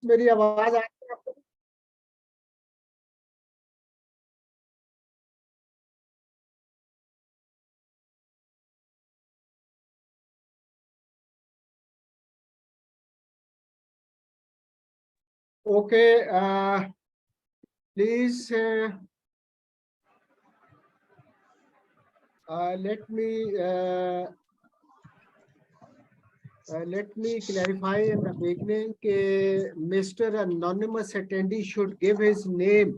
मेरी आवाज आ रही है आपको? Okay, please let me clarify in the beginning Mr. Anonymous attendee should give his name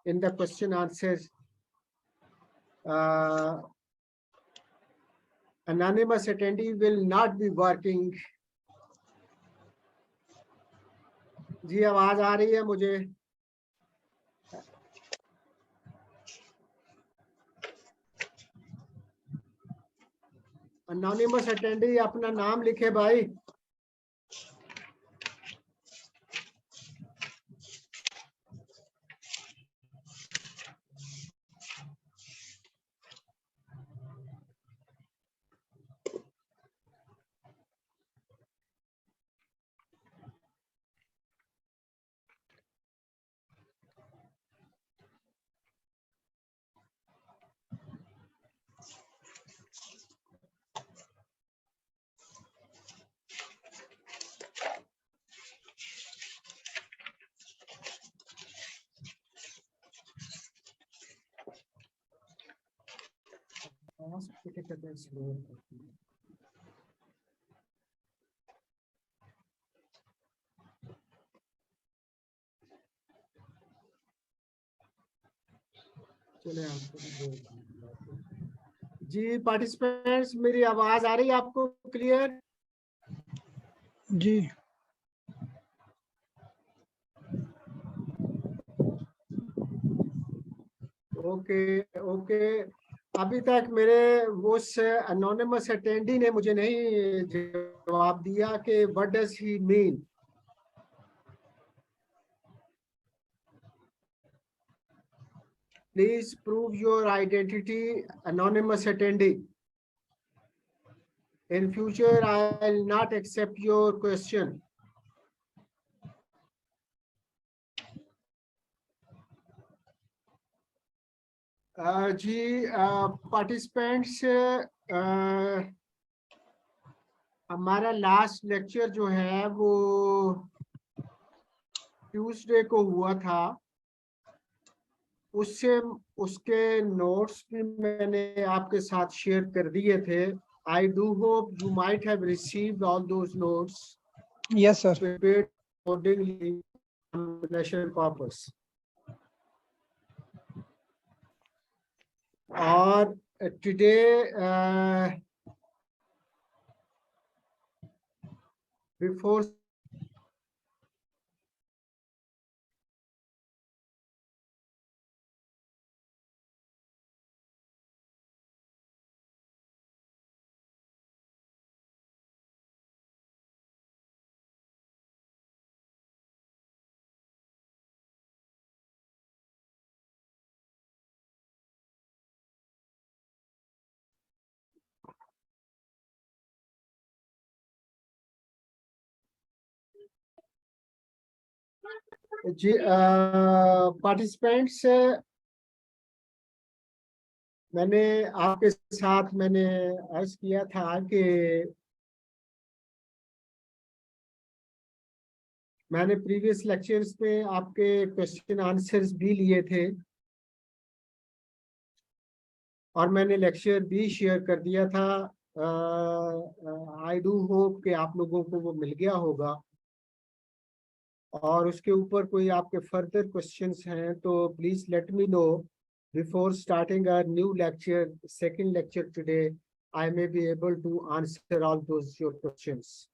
in the question answers. Anonymous attendee will not be working. जी आवाज आ रही है मुझे? अनोनिमस अटेंडी अपना नाम लिखे भाई। चले जी पार्टिसिपेंट्स, मेरी आवाज आ रही है आपको क्लियर? जी ओके ओके। अभी तक मेरे उस अनोनिमस अटेंडी ने मुझे नहीं जवाब दिया कि what does he mean. Please prove your identity anonymous attendee. In future, I will not accept your question. जी पार्टिसिपेंट्स, हमारा लास्ट लेक्चर जो है वो ट्यूसडे को हुआ था। उससे उसके नोट्स भी मैंने आपके साथ शेयर कर दिए थे। I do hope you might have received all those notes. Yes sir. Prepared accordingly on national purpose. और today before जी पार्टिसिपेंट्स, मैंने आपके साथ मैंने अर्ज किया था कि मैंने प्रीवियस लेक्चर्स में आपके क्वेश्चन आंसर्स भी लिए थे और मैंने लेक्चर भी शेयर कर दिया था। आई डू होप कि आप लोगों को वो मिल गया होगा और उसके ऊपर कोई आपके फर्दर क्वेश्चंस हैं तो please let me know before starting our new lecture, second lecture today. I may be able to answer all those your questions.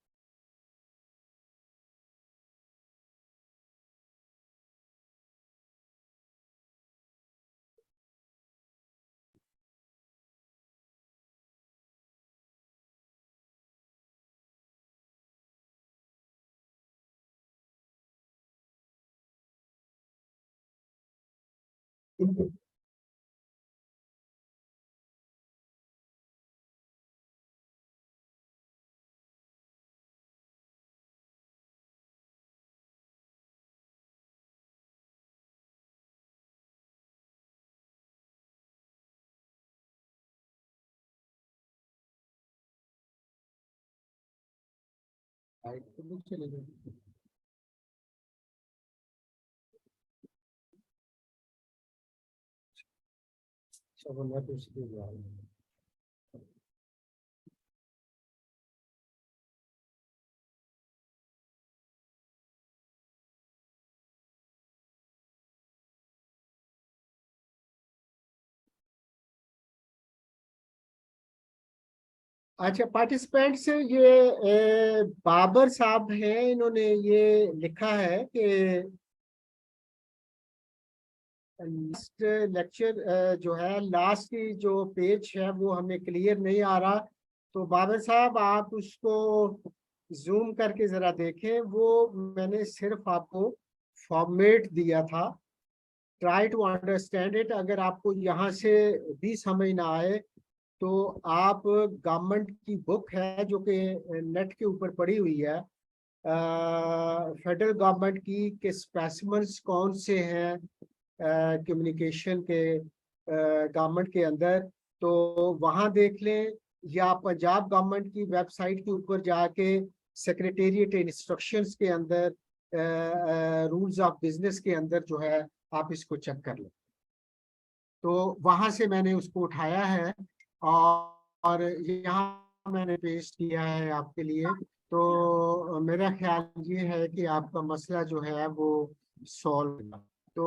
चले गए। अच्छा बोला तो उसके बाद अच्छा पार्टिसिपेंट्स ये बाबर साहब हैं, इन्होंने ये लिखा है कि लास्ट लेक्चर जो है, लास्ट की जो पेज है वो हमें क्लियर नहीं आ रहा। तो बाबर साहब आप उसको जूम करके जरा देखें, वो मैंने सिर्फ आपको फॉर्मेट दिया था। Try to understand it. अगर आपको यहाँ से भी समझ ना आए तो आप गवर्नमेंट की बुक है जो कि नेट के ऊपर पड़ी हुई है, फेडरल गवर्नमेंट की, के स्पेसिमेंस कौन से हैं कम्युनिकेशन के गवर्नमेंट के अंदर, तो वहाँ देख लें। या पंजाब गवर्नमेंट की वेबसाइट के ऊपर जाके सेक्रेटेरिएट इंस्ट्रक्शंस के अंदर रूल्स ऑफ बिजनेस के अंदर जो है आप इसको चेक कर लें। तो वहां से मैंने उसको उठाया है और यहाँ मैंने पेश किया है आपके लिए। तो मेरा ख्याल ये है कि आपका मसला जो है वो सॉल्व होगा। तो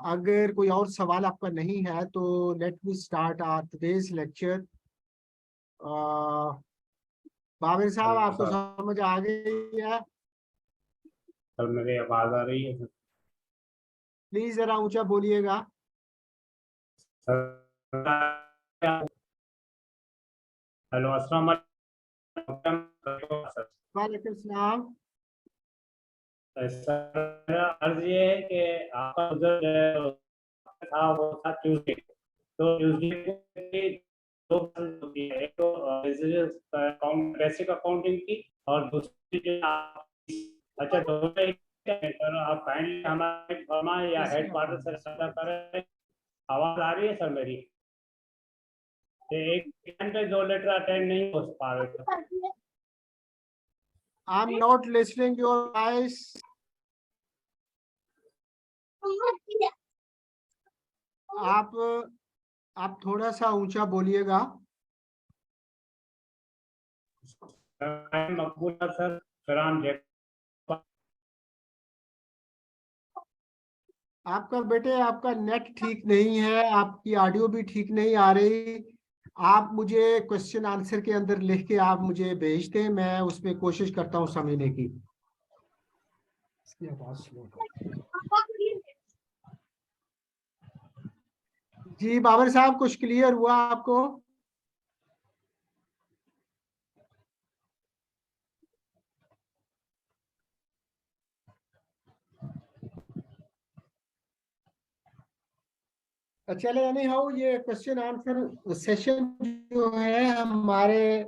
अगर कोई और सवाल आपका नहीं है तो let me start our today's lecture. Babar साहब हेलो आपको सर। समझ आ गई है? सर मेरी आवाज आ रही है सर? प्लीज जरा ऊंचा बोलिएगा। सर हेलो, अस्सलाम वालेकुम सर। वालेकुम सलाम। सर मेरा अर्ज ये है कि आपका उधर जो था वो था ट्यूसडे। तो ट्यूसडे की दो क्लासेस होती है, एक तो बेसिक अकाउंटिंग की और दूसरी जो अच्छा दोनों एक सर, आप काइंडली हमारे फर्मा या हेड क्वार्टर से रब्ता करें। आवाज आ रही है सर मेरी? एक घंटे 2 लेटर अटेंड नहीं हो पा रहे थे। I am not listening your voice. आप थोड़ा सा ऊंचा बोलिएगा। मकबूल सर, फरहान जैकब। आपका बेटे, आपका नेट ठीक नहीं है, आपकी ऑडियो भी ठीक नहीं आ रही। आप मुझे क्वेश्चन आंसर के अंदर लिख के आप मुझे भेज दें, मैं उसमें कोशिश करता हूँ समझने की। इसकी आवाज स्लो कर। जी बाबर साहब, कुछ क्लियर हुआ आपको? चले यानी हाउ ये क्वेश्चन आंसर सेशन जो है हमारे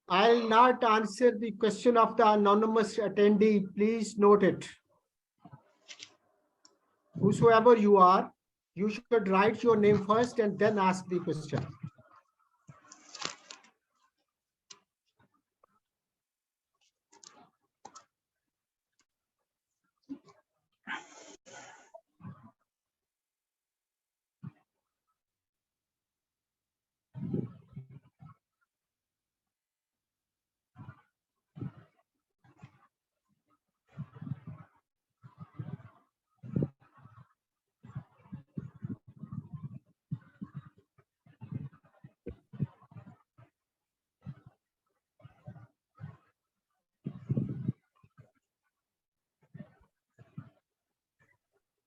I'll not answer the question of the anonymous attendee. Please note it. Whosoever you are, you should write your name first and then ask the question.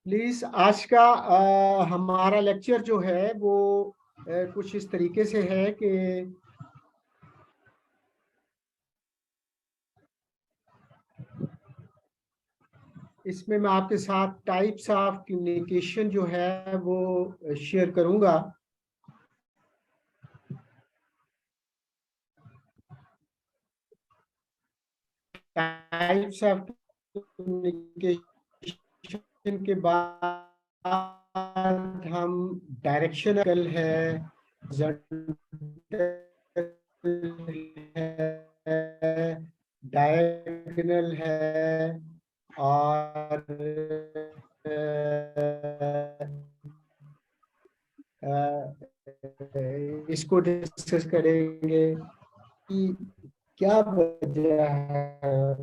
Please आज का हमारा lecture जो है वो कुछ इस तरीके से है कि इसमें मैं आपके साथ टाइप्स ऑफ कम्युनिकेशन जो है वो शेयर करूंगा। टाइप्स ऑफ कम्युनिकेशन के बाद हम डायरेक्शनल है, डायगोनल है और इसको डिस्कस करेंगे कि क्या वजह है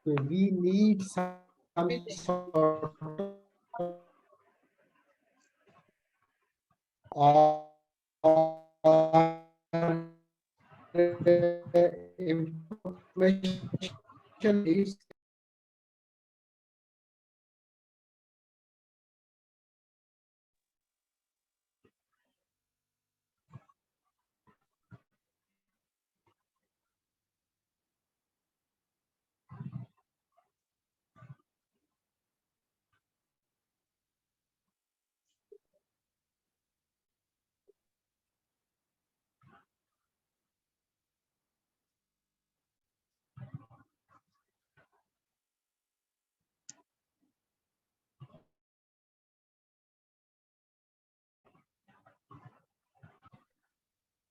we need some sort information needs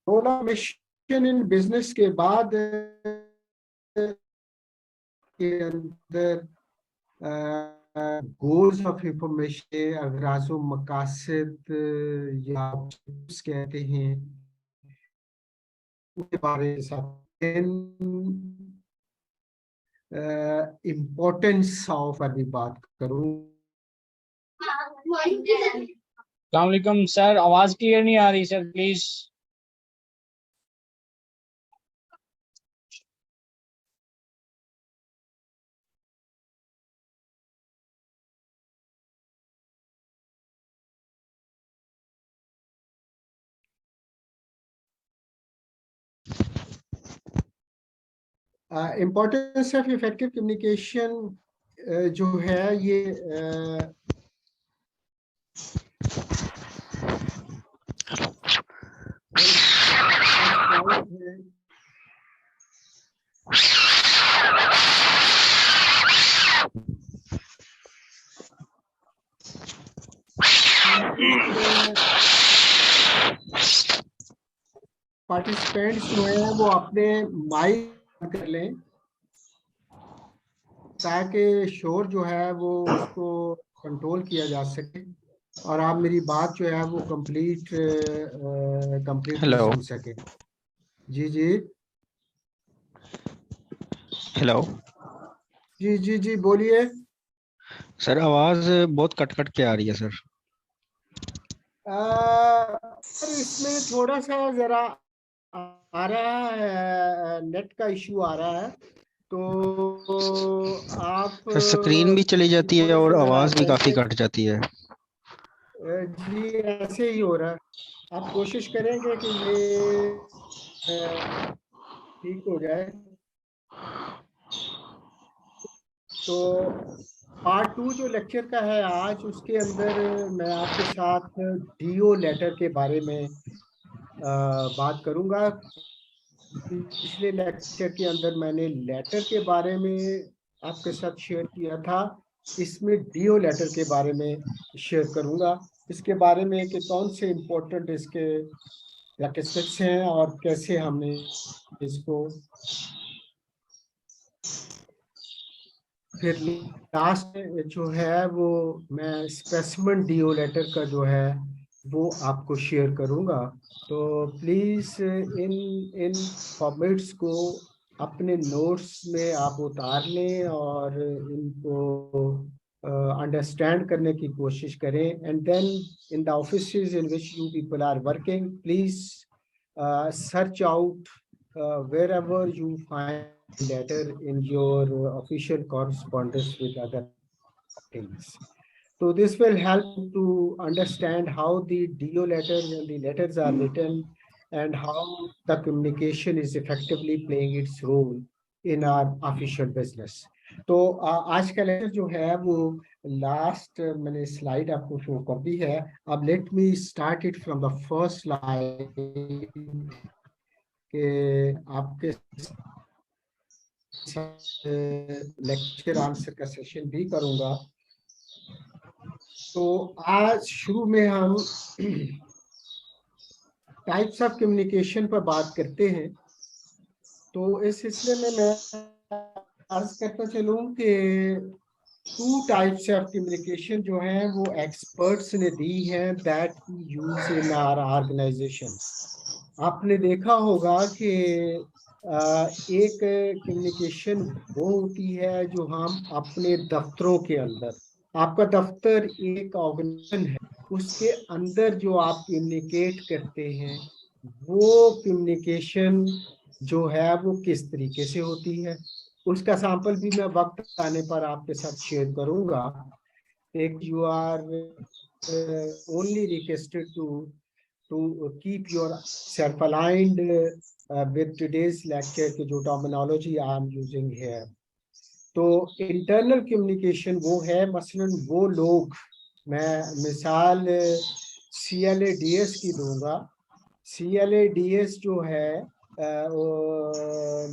role of mission in business के बाद के अंदर गोल्स ऑफ इंफॉर्मेशन, अगराज़ो मकासद या कहते हैं उसके बारे में इम्पोर्टेंस ऑफ अभी बात करूं। अस्सलाम वालेकुम सर, आवाज क्लियर नहीं आ रही sir, please. Importance of effective communication जो है ये पार्टिसिपेंट्स जो है वो अपने माइक कर लें ताकि शोर जो है वो उसको कंट्रोल किया जा सके और आप मेरी बात जो है वो कंप्लीट सुन सके। जी जी हेलो जी जी जी बोलिए सर, आवाज बहुत कट कट के आ रही है सर। सर इसमें थोड़ा सा जरा आ रहा है, नेट का इशू आ रहा है, तो आप सर स्क्रीन भी चली जाती है थोड़े और से जरा आवाज भी काफी ऐसे कट जाती है। जी ऐसे ही हो रहा है। आप कोशिश करेंगे कि ये ठीक हो जाए। तो पार्ट 2 जो लेक्चर का है आज, उसके अंदर मैं आपके साथ डीओ लेटर के बारे में बात करूंगा। पिछले लेक्चर के अंदर मैंने लेटर के बारे में आपके साथ शेयर किया था, इसमें डीओ लेटर के बारे में शेयर करूंगा। इसके बारे में कि कौन से इम्पोर्टेंट इसके स्टेप्स हैं और कैसे हमने इसको, फिर लास्ट जो है वो मैं स्पेसिमेन डीओ लेटर का जो है वो आपको शेयर करूंगा। तो प्लीज इन इन फॉर्मेट्स को अपने नोट्स में आप उतार लें और इनको अंडरस्टैंड करने की कोशिश करें। And then in the offices in which you people are working, please search out wherever you find letter in your official correspondence with other things. So this will help to understand how the DO letters and the letters are written and how the communication is effectively playing its role in our official business. तो आज का lecture जो है वो last मैंने slide आपको show कर दी है। अब late me start it from the first slide के आपके लेक्चर आंसर का सेशन भी करूंगा। तो आज शुरू में हम टाइप्स ऑफ कम्युनिकेशन पर बात करते हैं। तो इस सिलसिले में मैं अर्ज करता चलूं कि 2 टाइप्स ऑफ कम्युनिकेशन जो हैं वो एक्सपर्ट्स ने दी हैं that use in our organization. आपने देखा होगा कि एक कम्युनिकेशन वो होती है जो हम अपने दफ्तरों के अंदर, आपका दफ्तर एक ऑर्गेनाइजेशन है, उसके अंदर जो आप कम्युनिकेट करते हैं वो कम्युनिकेशन जो है वो किस तरीके से होती है, उसका सैंपल भी मैं वक्त आने पर आपके साथ शेयर करूंगा। एक you are only requested to keep yourself aligned with today's lecture की जो terminology I am using here. तो इंटरनल कम्युनिकेशन वो है, मसलन वो लोग, मैं मिसाल CLADS की दूंगा। CLADS जो है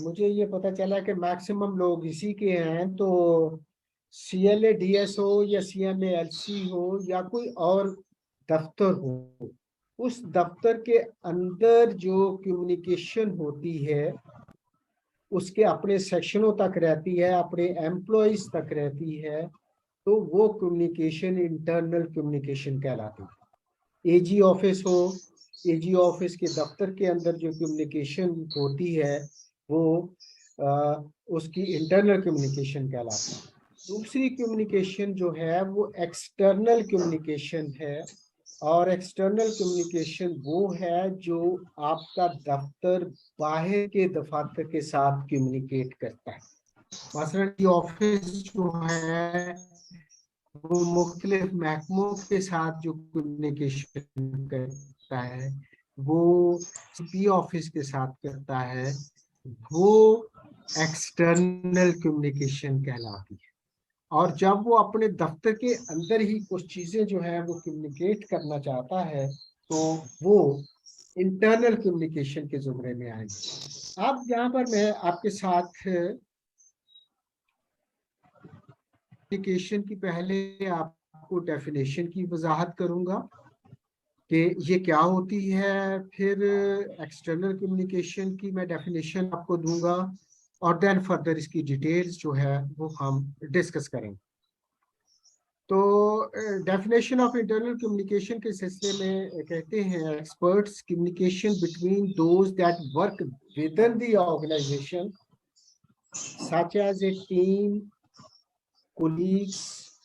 मुझे ये पता चला कि मैक्सिमम लोग इसी के हैं। तो CLADS हो या CMALC हो या कोई और दफ्तर हो, उस दफ्तर के अंदर जो कम्युनिकेशन होती है उसके अपने सेक्शनों तक रहती है, अपने एम्प्लॉइज तक रहती है, तो वो कम्युनिकेशन इंटरनल कम्युनिकेशन कहलाती है। AG ऑफिस हो, AG ऑफिस के दफ्तर के अंदर जो कम्युनिकेशन होती है वो उसकी इंटरनल कम्युनिकेशन कहलाती है। दूसरी कम्युनिकेशन जो है वो एक्सटर्नल कम्युनिकेशन है, और एक्सटर्नल कम्युनिकेशन वो है जो आपका दफ्तर बाहर के दफातर के साथ कम्युनिकेट करता है। मसलन ऑफिस जो है वो मुख्तलिफ महकमों के साथ जो कम्युनिकेशन करता है, वो CP ऑफिस के साथ करता है, वो एक्सटर्नल कम्युनिकेशन कहलाती है। और जब वो अपने दफ्तर के अंदर ही कुछ चीजें जो है वो कम्युनिकेट करना चाहता है तो वो इंटरनल कम्युनिकेशन के जुमरे में आएंगे। अब यहाँ पर मैं आपके साथ कम्युनिकेशन की पहले आपको डेफिनेशन की वजाहत करूंगा कि ये क्या होती है, फिर एक्सटर्नल कम्युनिकेशन की मैं डेफिनेशन आपको दूंगा, और देन फर्दर इसकी डिटेल्स जो है वो हम डिस्कस करेंगे। तो डेफिनेशन ऑफ इंटरनल कम्युनिकेशन के सिलसिले में कहते हैं experts, communication between those that work within the organization such as a team, colleagues,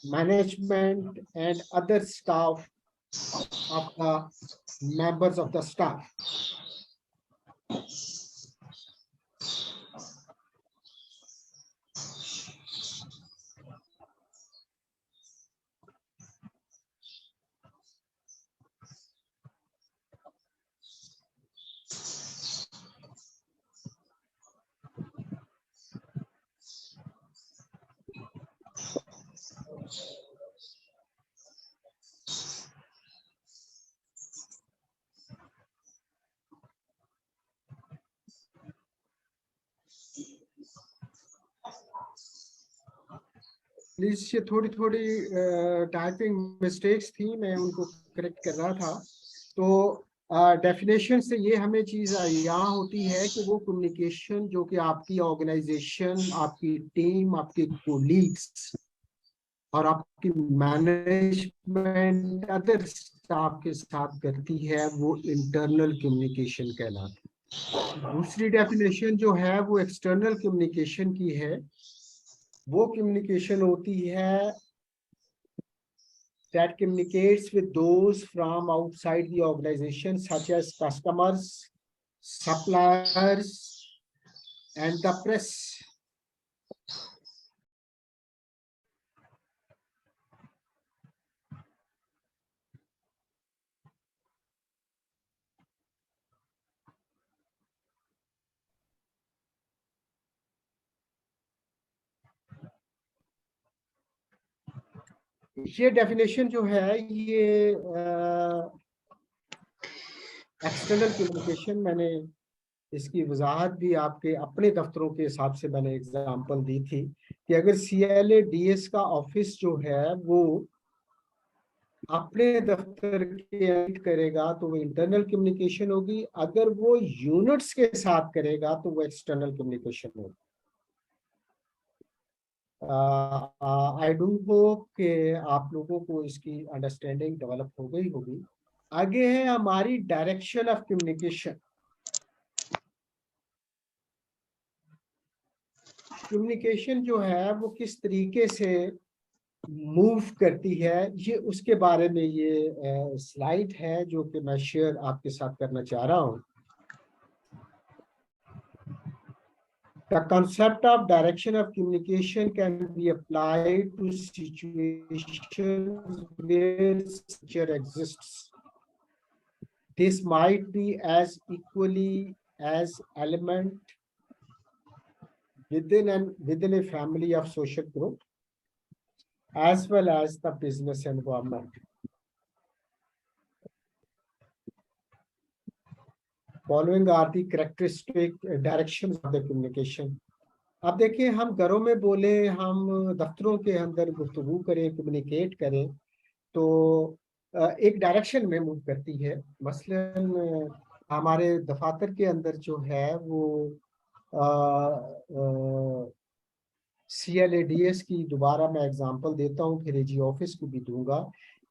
management and other staff of the members of the staff. Please ये थोड़ी थोड़ी टाइपिंग मिस्टेक्स थी, मैं उनको करेक्ट कर रहा था। तो डेफिनेशन से ये हमें चीज यहाँ होती है कि वो कम्युनिकेशन जो कि आपकी ऑर्गेनाइजेशन, आपकी टीम, आपके कोलीग्स और आपकी मैनेजमेंट अदर स्टाफ के साथ करती है, वो इंटरनल कम्युनिकेशन कहलाती है। दूसरी डेफिनेशन जो है वो एक्सटर्नल कम्युनिकेशन की है। वो कम्युनिकेशन होती है that communicates with those from outside the organization such as customers, suppliers and the press. ये डेफिनेशन जो है ये एक्सटर्नल कम्युनिकेशन, मैंने इसकी वजाहत भी आपके अपने दफ्तरों के हिसाब से मैंने एग्जांपल दी थी कि अगर CLADS का ऑफिस जो है वो अपने दफ्तर के एडिट करेगा तो वो इंटरनल कम्युनिकेशन होगी, अगर वो यूनिट्स के साथ करेगा तो वो एक्सटर्नल कम्युनिकेशन होगी। आई डू होप कि आप लोगों को इसकी अंडरस्टैंडिंग डेवलप हो गई होगी। आगे है हमारी डायरेक्शन ऑफ कम्युनिकेशन। कम्युनिकेशन जो है वो किस तरीके से मूव करती है, ये उसके बारे में ये स्लाइड है जो कि मैं शेयर आपके साथ करना चाह रहा हूँ। The concept of direction of communication can be applied to situations where structure exists. This might be as equally as element within a family of social group, as well as the business environment. Following are the characteristic directions of the communication. अब देखिए, हम घरों में बोले, हम दफ्तरों के अंदर गुफ्तगू करें, कम्युनिकेट करें, तो एक डायरेक्शन में मूव करती है। मसलन हमारे दफातर के अंदर जो है वो CLADS की दोबारा मैं एग्जांपल देता हूँ, फिर AG ऑफिस को भी दूंगा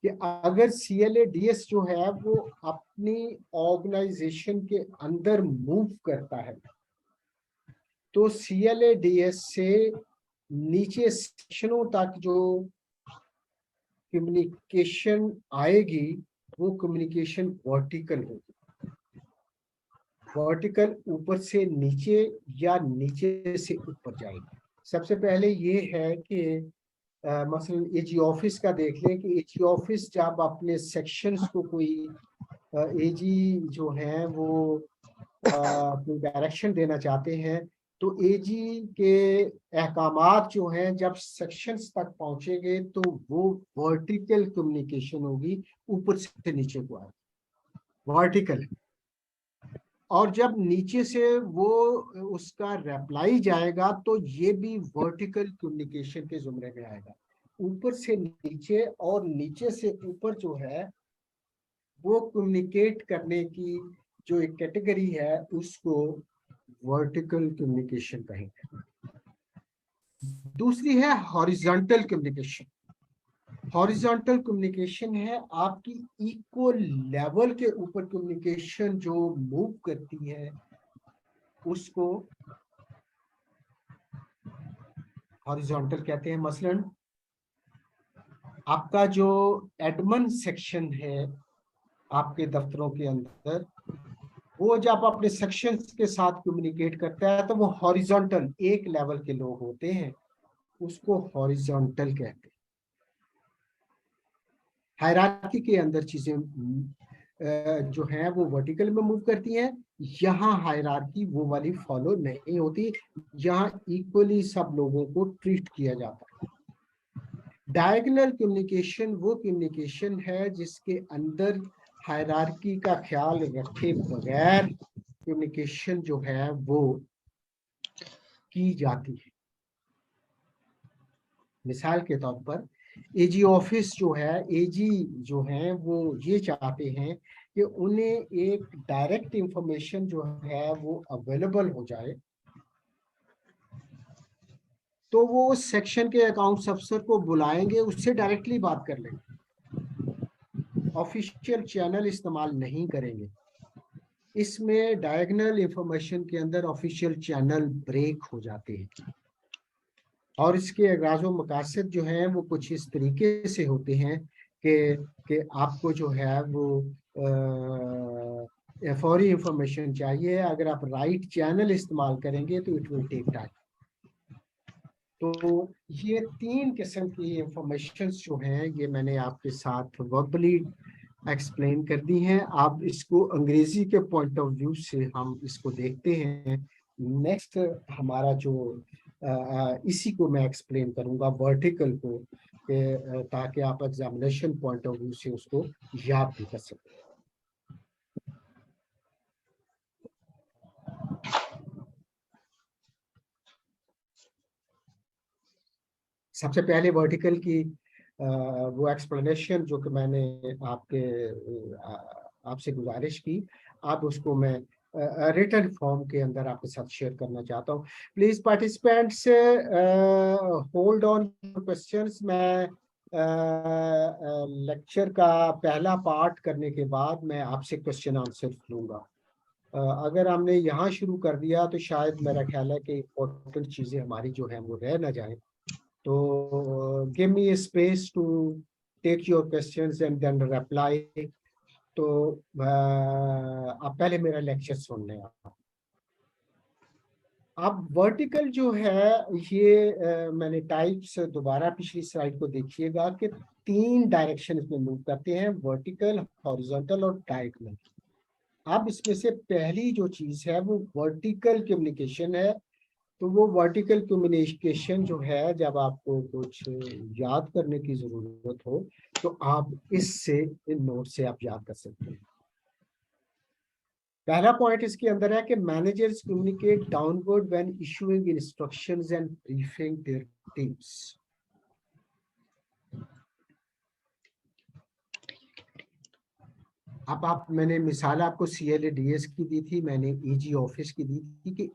कि अगर CLADS जो है वो अपनी ऑर्गेनाइजेशन के अंदर मूव करता है तो CLADS से नीचे सेक्शनों तक जो कम्युनिकेशन आएगी वो कम्युनिकेशन वर्टिकल होगी। वर्टिकल ऊपर से नीचे या नीचे से ऊपर जाएगी। सबसे पहले ये है कि मसलन AG ऑफिस का देख लें कि AG ऑफिस जब अपने सेक्शंस को कोई AG जो है वो कोई डायरेक्शन देना चाहते हैं तो AG के अहकामात जो हैं जब सेक्शंस तक पहुंचेंगे तो वो वर्टिकल कम्युनिकेशन होगी, ऊपर से नीचे को आएगी, वर्टिकल। और जब नीचे से वो उसका रिप्लाई जाएगा तो ये भी वर्टिकल कम्युनिकेशन के जुमरे में आएगा। ऊपर से नीचे और नीचे से ऊपर जो है वो कम्युनिकेट करने की जो एक कैटेगरी है उसको वर्टिकल कम्युनिकेशन कहेंगे। दूसरी है हॉरिजॉन्टल कम्युनिकेशन। हॉरिजॉन्टल कम्युनिकेशन है आपकी इक्वल लेवल के ऊपर कम्युनिकेशन जो मूव करती है उसको हॉरिजॉन्टल कहते हैं। मसलन आपका जो एडमिन सेक्शन है आपके दफ्तरों के अंदर, वो जब अपने सेक्शंस के साथ कम्युनिकेट करता है तो वो हॉरिजॉन्टल एक लेवल के लोग होते हैं, उसको हॉरिजॉन्टल कहते हैं। हायरार्की के अंदर चीजें जो हैं वो वर्टिकल में मूव करती हैं। यहाँ हायरार्की वो वाली फॉलो नहीं होती, यहाँ इक्वली सब लोगों को ट्रीट किया जाता है। डायगोनल कम्युनिकेशन वो कम्युनिकेशन है जिसके अंदर हायरार्की का ख्याल रखे बगैर कम्युनिकेशन जो है वो की जाती है। मिसाल के तौर पर AG ऑफिस जो है, AG जो है वो ये चाहते हैं कि उन्हें एक डायरेक्ट इंफॉर्मेशन जो है वो अवेलेबल हो जाए, तो वो उस सेक्शन के अकाउंट्स अफसर को बुलाएंगे, उससे डायरेक्टली बात कर लेंगे, ऑफिशियल चैनल इस्तेमाल नहीं करेंगे। इसमें डायगोनल इंफॉर्मेशन के अंदर ऑफिशियल चैनल ब्रेक हो जाते हैं और इसके अगराज़ व मकासद जो हैं वो कुछ इस तरीके से होते हैं कि आपको जो है वो फौरी इंफॉर्मेशन चाहिए। अगर आप राइट चैनल इस्तेमाल करेंगे तो इट विल टेक टाइम। तो ये तीन किस्म की इंफॉर्मेशन जो हैं ये मैंने आपके साथ वर्बली एक्सप्लेन कर दी हैं। आप इसको अंग्रेजी के पॉइंट ऑफ व्यू से हम इसको देखते हैं। नेक्स्ट हमारा जो इसी को मैं एक्सप्लेन करूंगा वर्टिकल को, ताकि आप एग्जामिनेशन पॉइंट ऑफ व्यू से उसको याद भी कर सकें। सबसे पहले वर्टिकल की वो एक्सप्लेनेशन जो कि मैंने आपसे गुजारिश की, आप उसको मैं रिटन फॉर्म के अंदर आपके साथ शेयर करना चाहता हूँ। Please participants hold on questions. मैं लेक्चर का पहला पार्ट करने के बाद मैं आपसे क्वेश्चन आंसर लूंगा। अगर हमने यहाँ शुरू कर दिया तो शायद मेरा ख्याल है कि इम्पोर्टेंट चीजें हमारी जो है वो रह ना जाए। तो give me space to take your questions and then reply. तो आप पहले मेरा लेक्चर सुन लें। अब वर्टिकल जो है ये मैंने टाइप्स दोबारा पिछली स्लाइड को देखिएगा कि 3 डायरेक्शन में मूव करते हैं, वर्टिकल, हॉरिजॉन्टल और डायगोनल। अब इसमें से पहली जो चीज है वो वर्टिकल कम्युनिकेशन है। तो वो वर्टिकल कम्युनिकेशन जो है, जब आपको कुछ याद करने की जरूरत हो तो आप इससे, इन नोट से आप याद कर सकते हैं। पहला पॉइंट इसके अंदर है कि managers communicate downward when issuing instructions and briefing their teams. अब आप, मैंने मिसाल आपको CLADS की दी थी, मैंने AG ऑफिस की दी थी कि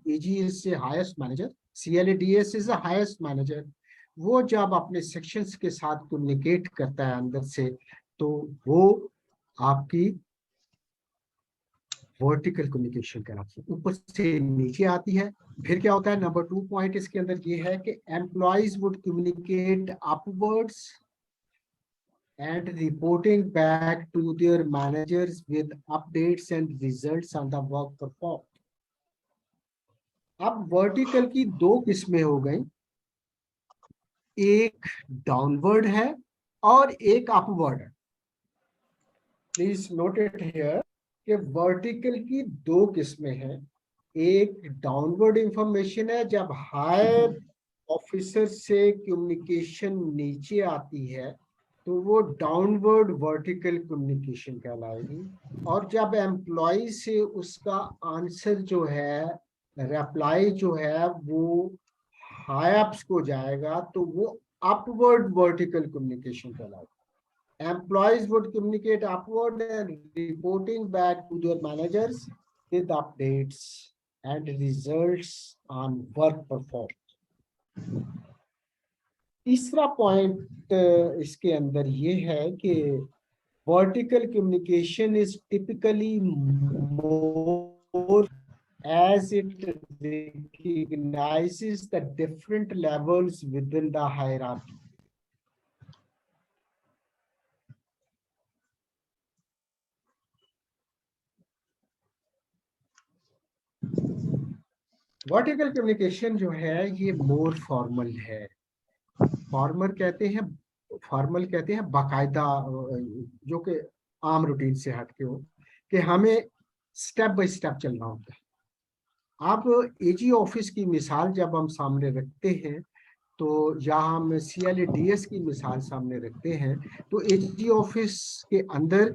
AG is the highest manager, CLADS is the highest manager. वो जब अपने सेक्शंस के साथ कम्युनिकेट करता है अंदर से, तो वो आपकी वर्टिकल कम्युनिकेशन कहलाती है, ऊपर से नीचे आती है। फिर क्या होता है, नंबर 2 पॉइंट इसके अंदर ये है कि employees would communicate upwards and reporting back to their managers with updates and results on the work performed. अब वर्टिकल की 2 किस्में हो गई, एक डाउनवर्ड है और एक अपवर्ड है। प्लीज नोट इट हियर कि वर्टिकल की 2 किस्में हैं। एक डाउनवर्ड इंफॉर्मेशन है, जब हायर ऑफिसर से कम्युनिकेशन नीचे आती है तो वो डाउनवर्ड वर्टिकल कम्युनिकेशन कहलाएगी। और जब एम्प्लॉय से उसका आंसर जो है, रिप्लाई जो है, वो हाई अप्स को जाएगा तो वो अपवर्ड वर्टिकल कम्युनिकेशन कहलाएगा। Employees would communicate upward and reporting back to their managers with updates and results on work performed. तीसरा पॉइंट इसके अंदर ये है कि vertical communication is typically more as it recognizes the different levels within the hierarchy. Vertical communication जो है ये मोर formal है। फॉर्मल कहते हैं बाकायदा, जो कि आम रूटीन से हटके हो, कि हमें स्टेप बाय स्टेप चलना होता है। आप AG ऑफिस की मिसाल जब हम सामने रखते हैं, तो या हम CLADS की मिसाल सामने रखते हैं, तो AG ऑफिस के अंदर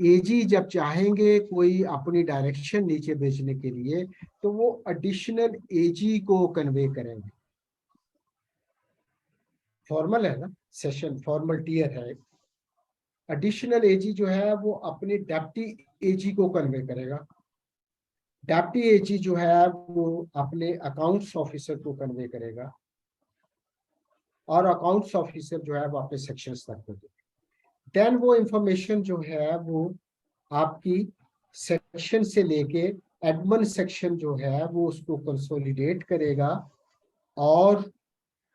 AG जब चाहेंगे कोई अपनी डायरेक्शन नीचे भेजने के लिए, तो वो एडिशनल AG को कन्वे करेंगे। फॉर्मल है ना, सेशन फॉर्मल टियर है। एडिशनल AG जो है वो अपने डेप्टी AG को कन्वे करेगा। डेप्टी AG जो है वो अपने अकाउंट्स ऑफिसर को कन्वे करेगा, और अकाउंट्स ऑफिसर जो है वो अपने सेक्शंस तक भेजेगा। देन वो इंफॉर्मेशन जो है वो आपकी सेक्शन से लेके एडमिन सेक्शन जो है वो उसको कंसोलिडेट करेगा और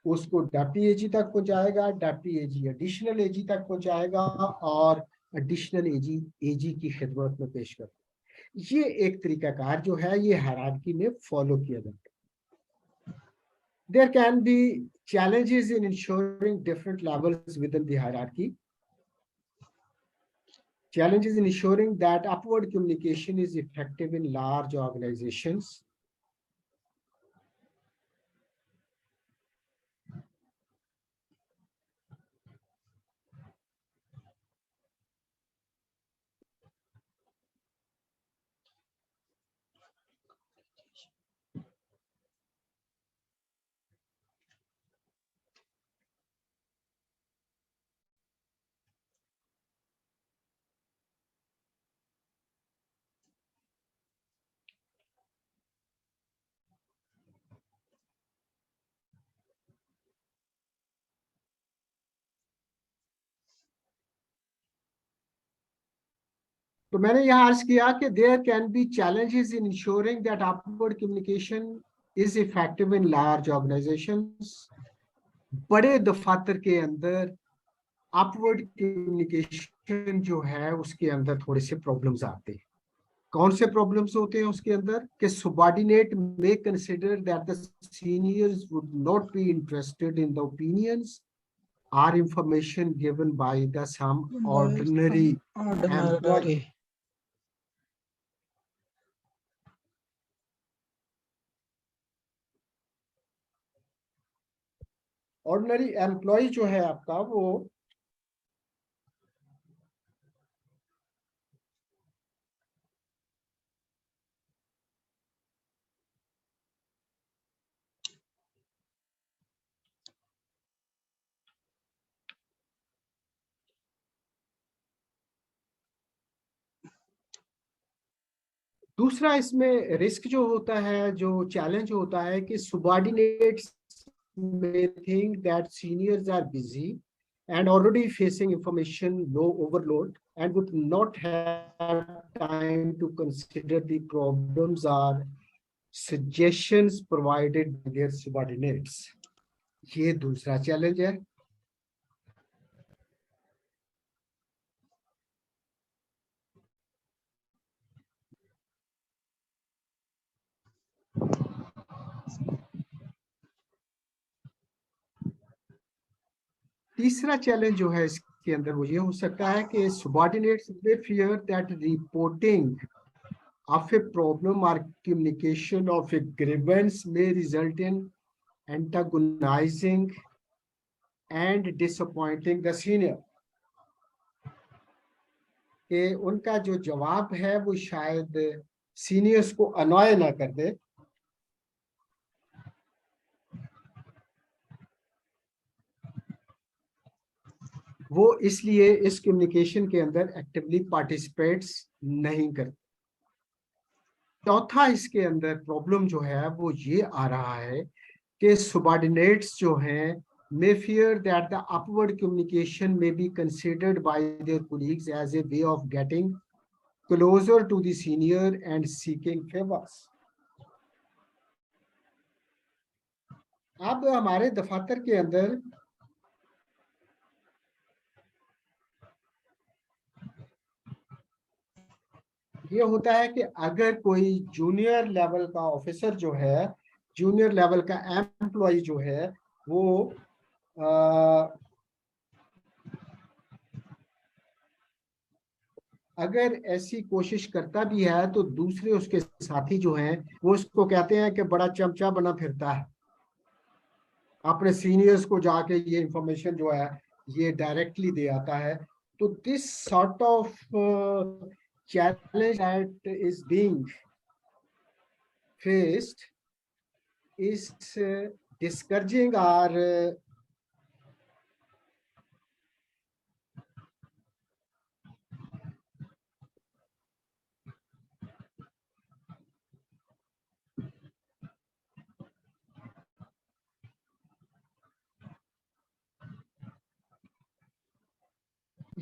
उसको डेप्टी AG तक पहुंचाएगा। डेप्टी AG एडिशनल AG तक पहुंचाएगा और एडिशनल AG की खिदमत में पेश करता है। ये एक तरीकाकार जो है ये हायरार्की में फॉलो किया जाता है। There can be challenges in ensuring different levels within the hierarchy. Challenges in ensuring that upward communication is effective in large organizations. तो मैंने यहाँ अर्ज किया कि there can be challenges in ensuring that upward communication is effective in large organizations. बड़े दफातर के अंदर अपवर्ड कम्युनिकेशन जो है उसके अंदर थोड़े से प्रॉब्लम्स आते हैं। कौन से प्रॉब्लम्स होते हैं उसके अंदर कि subordinate may consider that the seniors would not be interested in the opinions or information given by the some ordinary employee. Ordinary. Ordinary employee जो है आपका वो दूसरा इसमें रिस्क जो होता है, जो चैलेंज होता है कि subordinates may think that seniors are busy and already facing information overload and would not have time to consider the problems or suggestions provided by their subordinates. ये दूसरा चैलेंज है। तीसरा चैलेंज जो है इसके अंदर वो ये हो सकता है कि subordinates may fear that reporting of a problem or communication of a grievance may result in antagonizing and disappointing the senior. कि उनका जो जवाब है वो शायद सीनियर्स को अनॉय ना कर दे। वो इसलिए इस कम्युनिकेशन के अंदर एक्टिवली पार्टिसिपेट्स नहीं करते। चौथा इसके अंदर प्रॉब्लम जो है वो ये आ रहा है कि subordinates जो हैं may fear that the upward communication may be considered by their colleagues as a way of getting closer to the senior and seeking favors. अब हमारे दफातर के अंदर ये होता है कि अगर कोई जूनियर लेवल का ऑफिसर जो है, जूनियर लेवल का एम्प्लॉय जो है वो अगर ऐसी कोशिश करता भी है तो दूसरे उसके साथी जो हैं वो उसको कहते हैं कि बड़ा चमचा बना फिरता है, अपने सीनियर्स को जाके ये इंफॉर्मेशन जो है ये डायरेक्टली दे आता है। तो this sort of challenge that is being faced is discouraging our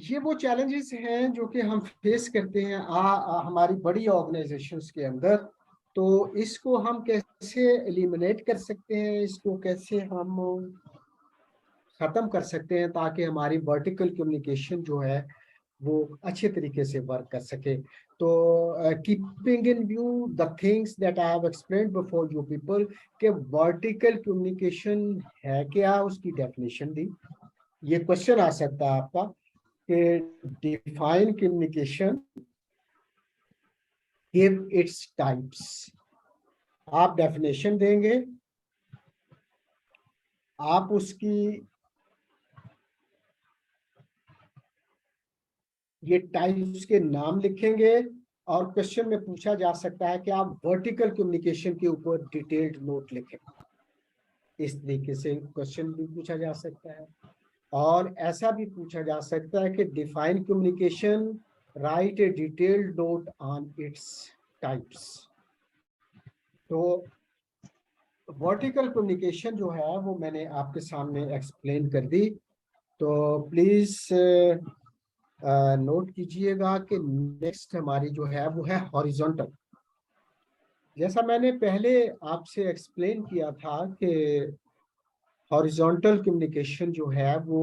ये वो चैलेंजेस हैं जो कि हम फेस करते हैं हमारी बड़ी ऑर्गेनाइजेशंस के अंदर। तो इसको हम कैसे एलिमिनेट कर सकते हैं, इसको कैसे हम खत्म कर सकते हैं ताकि हमारी वर्टिकल कम्युनिकेशन जो है वो अच्छे तरीके से वर्क कर सके। तो keeping in view the things that I have explained before you people के वर्टिकल कम्युनिकेशन है क्या, उसकी डेफिनेशन दी। ये क्वेश्चन आ सकता है आपका कि define communication, give its types. आप डेफिनेशन देंगे, आप उसकी ये टाइप्स के नाम लिखेंगे और क्वेश्चन में पूछा जा सकता है कि आप वर्टिकल कम्युनिकेशन के ऊपर डिटेल्ड नोट लिखें। इस तरीके से क्वेश्चन भी पूछा जा सकता है। और ऐसा भी पूछा जा सकता है कि define communication, right A detailed note on its types. तो वर्टिकल कम्युनिकेशन जो है वो मैंने आपके सामने एक्सप्लेन कर दी। तो प्लीज नोट कीजिएगा कि नेक्स्ट हमारी जो है वो है हॉरिजॉन्टल। जैसा मैंने पहले आपसे एक्सप्लेन किया था कि हॉरिजॉन्टल कम्युनिकेशन जो है वो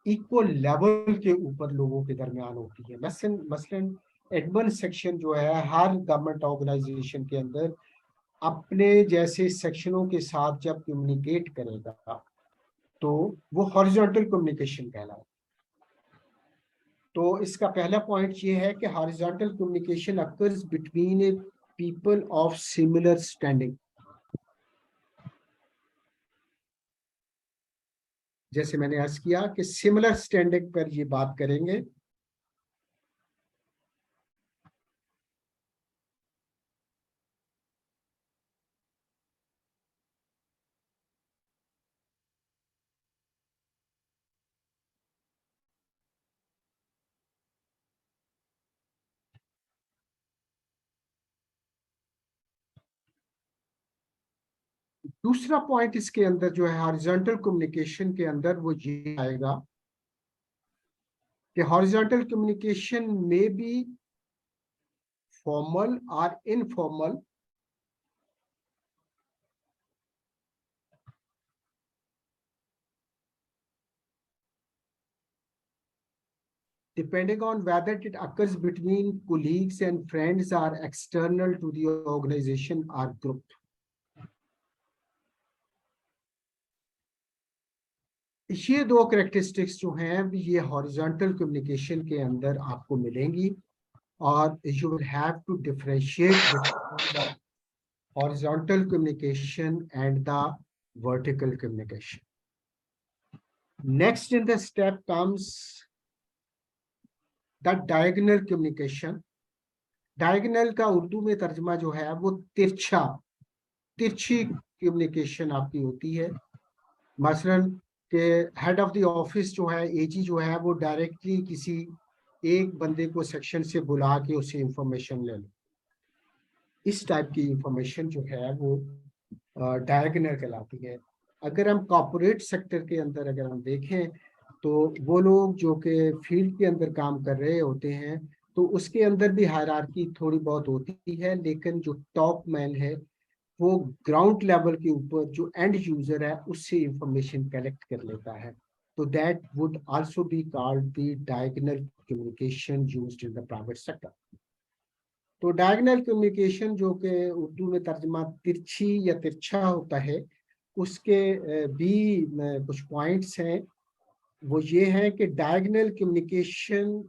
इक्वल लेवल के ऊपर लोगों के दरमियान होती है। मसलन एडमिन सेक्शन जो है हर गवर्नमेंट ऑर्गेनाइजेशन के अंदर अपने जैसे सेक्शनों के साथ जब कम्युनिकेट करेगा तो वो हॉरिजॉन्टल कम्युनिकेशन कहलाता है। तो इसका पहला पॉइंट ये है कि horizontal communication occurs between A people of similar standing. जैसे मैंने अर्ज किया कि सिमिलर स्टैंडिंग पर ये बात करेंगे। दूसरा पॉइंट इसके अंदर जो है हॉरिजॉन्टल कम्युनिकेशन के अंदर वो ये आएगा कि हॉरिजॉन्टल कम्युनिकेशन में बी फॉर्मल और informal depending on whether it occurs between colleagues and friends or external to the organization or group. ये दो कैरेक्टरिस्टिक्स जो हैं ये हॉरिजॉन्टल कम्युनिकेशन के अंदर आपको मिलेंगी और you will have to differentiate horizontal communication and the vertical communication. Next in the step comes the diagonal communication. Diagonal का उर्दू में तर्जमा जो है वो तिरछी कम्युनिकेशन आपकी होती है। मसलन के हेड ऑफ द ऑफिस जो है एजी जो है वो डायरेक्टली किसी एक बंदे को सेक्शन से बुला के उससे इंफॉर्मेशन ले लो। इस टाइप की इंफॉर्मेशन जो है वो डायगोनल कहलाती है। अगर हम कॉर्पोरेट सेक्टर के अंदर अगर हम देखें तो वो लोग जो कि फील्ड के अंदर काम कर रहे होते हैं तो उसके अंदर भी हायरार्की थोड़ी बहुत होती है, लेकिन जो टॉप मैन है वो ग्राउंड लेवल के ऊपर जो एंड यूजर है उससे इंफॉर्मेशन कलेक्ट कर लेता है। तो that would also be called the diagonal communication used in the private sector. तो डायगोनल कम्युनिकेशन जो कि उर्दू में तर्जमा तिरछी या तिरछा होता है उसके भी कुछ पॉइंट्स हैं। वो ये है कि diagonal communication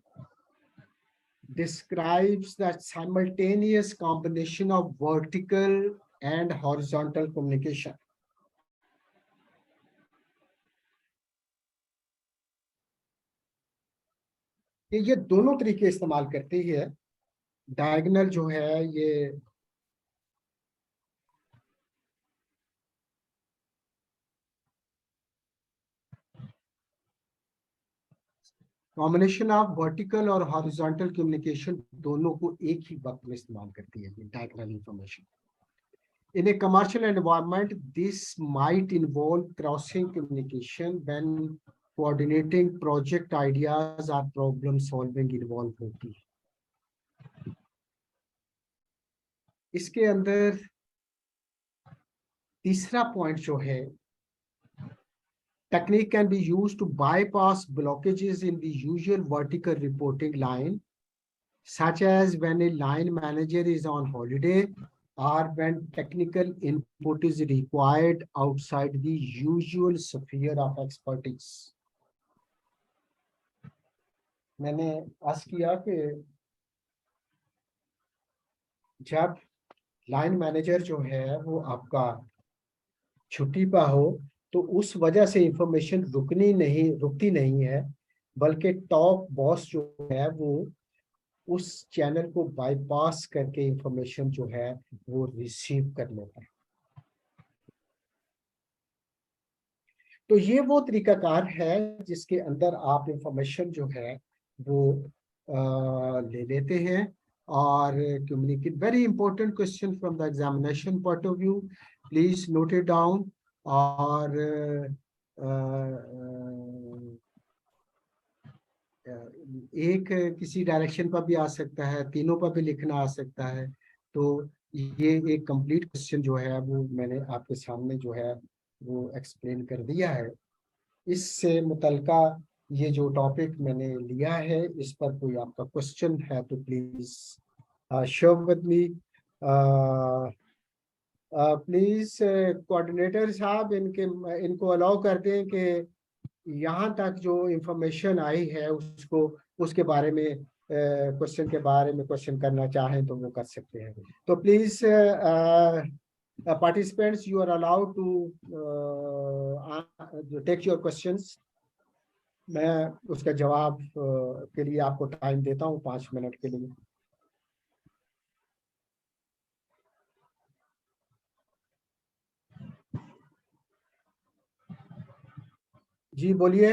describes the simultaneous combination of vertical and horizontal communication. ये दोनों तरीके इस्तेमाल करते ही है। डायगोनल जो है ये कॉम्बिनेशन ऑफ वर्टिकल और हॉरिजॉन्टल कम्युनिकेशन दोनों को एक ही वक्त में इस्तेमाल करती है diagonal information. In a commercial environment, this might involve crossing communication when coordinating project ideas or problem solving involved होती है। इसके अंदर तीसरा पॉइंट जो है, technique can be used to bypass blockages in the usual vertical reporting line, such as when a line manager is on holiday or when technical input is required outside the usual sphere of expertise. मैंने आस किया कि जब line manager जो है वो आपका छुट्टी पर हो तो उस वजह से इंफॉर्मेशन रुकती नहीं है, बल्कि टॉप बॉस जो है वो उस चैनल को बाईपास करके इंफॉर्मेशन जो है वो रिसीव कर लेता है। तो ये वो तरीकाकार है जिसके अंदर आप इंफॉर्मेशन जो है वो ले लेते हैं और communicate. Very important question from the examination point of view, please note it down और एक किसी डायरेक्शन पर भी आ सकता है, तीनों पर भी लिखना आ सकता है। तो ये एक कंप्लीट क्वेश्चन जो है वो मैंने आपके सामने जो है वो एक्सप्लेन कर दिया है। इससे मुतलका ये जो टॉपिक मैंने लिया है, इस पर कोई आपका क्वेश्चन है तो please share with me. Please coordinator साहब इनको अलाउ कर दें कि यहाँ तक जो इंफॉर्मेशन आई है उसको उसके बारे में क्वेश्चन के बारे में क्वेश्चन करना चाहें तो वो कर सकते हैं। तो please participants, you are allowed to take your questions. मैं उसका जवाब के लिए आपको टाइम देता हूँ 5 मिनट के लिए। जी बोलिए।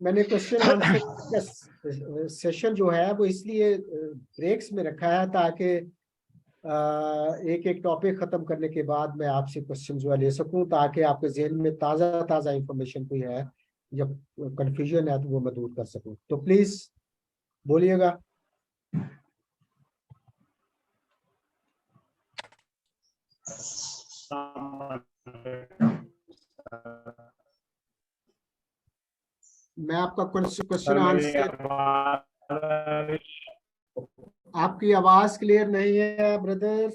मैंने क्वेश्चन आंसर का सेशन जो है वो इसलिए ब्रेक्स में रखा है ताकि एक एक टॉपिक खत्म करने के बाद मैं आपसे क्वेश्चन जो है ले सकूं, ताकि आपके जहन में ताज़ा ताज़ा इंफॉर्मेशन कोई है, जब कंफ्यूजन है तो वो मैं दूर कर सकूं। तो प्लीज बोलिएगा। मैं आपका क्वेश्चन सर मेरी आंसर, आवाज आपकी आवाज क्लियर नहीं है ब्रदर।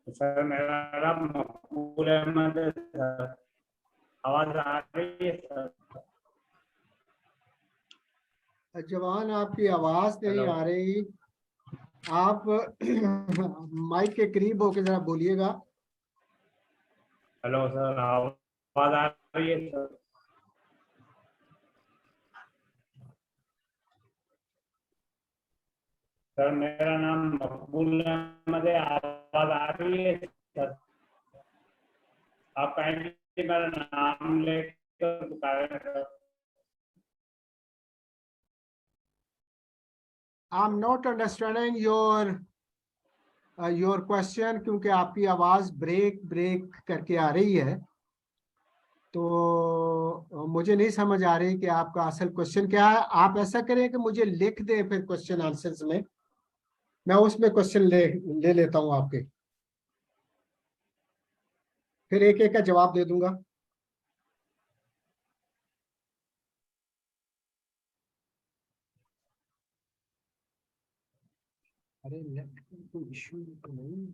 सर मेरा नाम मकबूल अहमद है सर। आवाज आ रही है सर? जवान आपकी आवाज नहीं हेलो आ रही, आप माइक के करीब होकर जरा बोलिएगा। हेलो सर, आवाज आ रही है सर? सर मेरा नाम मकबूल अहमद है, आवाज आ रही है सर? आप काइंडली मेरा नाम लेकर बताएं sir. I am not understanding your question, क्योंकि आपकी आवाज ब्रेक ब्रेक करके आ रही है। तो मुझे नहीं समझ आ रही कि आपका असल क्वेश्चन क्या है। आप ऐसा करें कि मुझे लिख दें फिर क्वेश्चन आंसर्स में, मैं उसमें क्वेश्चन ले लेता हूं आपके, फिर एक एक का जवाब दे दूंगा। अरे नेट कोई इशू तो नहीं।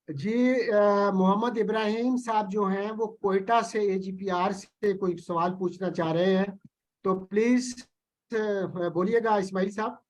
जी मोहम्मद इब्राहिम साहब जो हैं वो कोयटा से एजीपीआर से कोई सवाल पूछना चाह रहे हैं, तो प्लीज बोलिएगा इस्माइल साहब।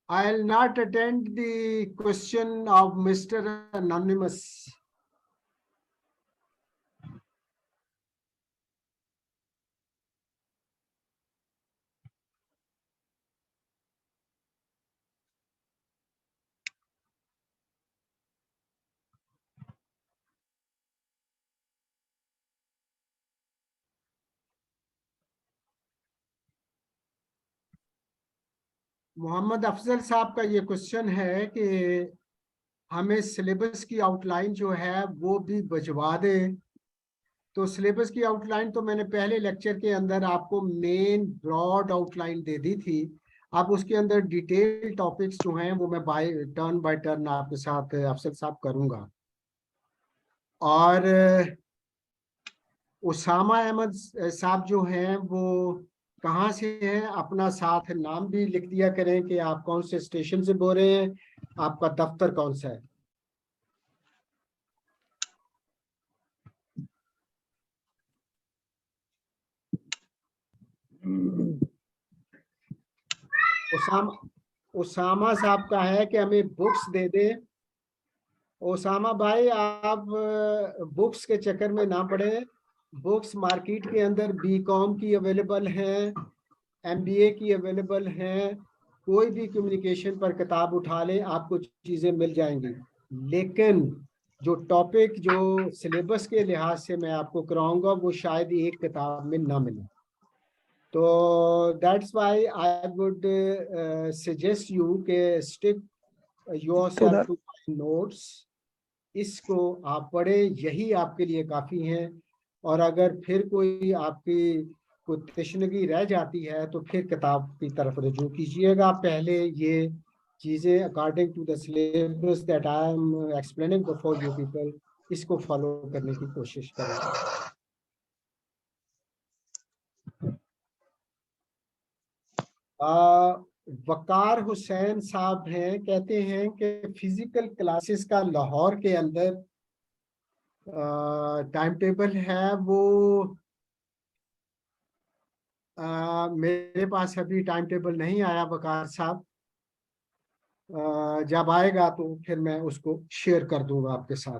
I'll not attend the question of Mr. Anonymous. Mohammad Afzal साहब का ये क्वेश्चन है कि हमें सिलेबस की आउटलाइन जो है वो भी भिजवा दे। तो सिलेबस की आउटलाइन तो मैंने पहले लेक्चर के अंदर आपको मेन ब्रॉड आउटलाइन दे दी थी। अब उसके अंदर डिटेल टॉपिक्स जो हैं वो मैं बाय टर्न आपके साथ अफसर साहब करूंगा। और उसामा अहमद साहब जो हैं वो कहाँ से हैं, अपना साथ नाम भी लिख दिया करें कि आप कौन से स्टेशन से बोल रहे हैं, आपका दफ्तर कौन सा है। उसामा उसामा साहब का है कि हमें बुक्स दे दें। ओसामा भाई आप बुक्स के चक्कर में ना पड़े। बुक्स मार्केट के अंदर बीकॉम की अवेलेबल हैं, एमबीए की अवेलेबल हैं। कोई भी कम्युनिकेशन पर किताब उठा लें, आपको चीज़ें मिल जाएंगी। लेकिन जो टॉपिक जो सिलेबस के लिहाज से मैं आपको कराऊंगा वो शायद एक किताब में ना मिले। तो that's why I would suggest you के स्टिक योरसेल्फ उधर टू नोट्स। इसको आप पढ़े, यही आपके लिए काफी हैं। और अगर फिर कोई आपकी कोई तशनगी रह जाती है तो फिर किताब की तरफ रुजू कीजिएगा। पहले ये चीजें according to the syllabus that I am explaining before you people, इसको फॉलो करने की कोशिश करें। वकार हुसैन साहब हैं, कहते हैं कि फिजिकल क्लासेस का लाहौर के अंदर टाइम टेबल है वो। मेरे पास अभी टाइम टेबल नहीं आया वकार साहब। जब आएगा तो फिर मैं उसको शेयर कर दूंगा आपके साथ।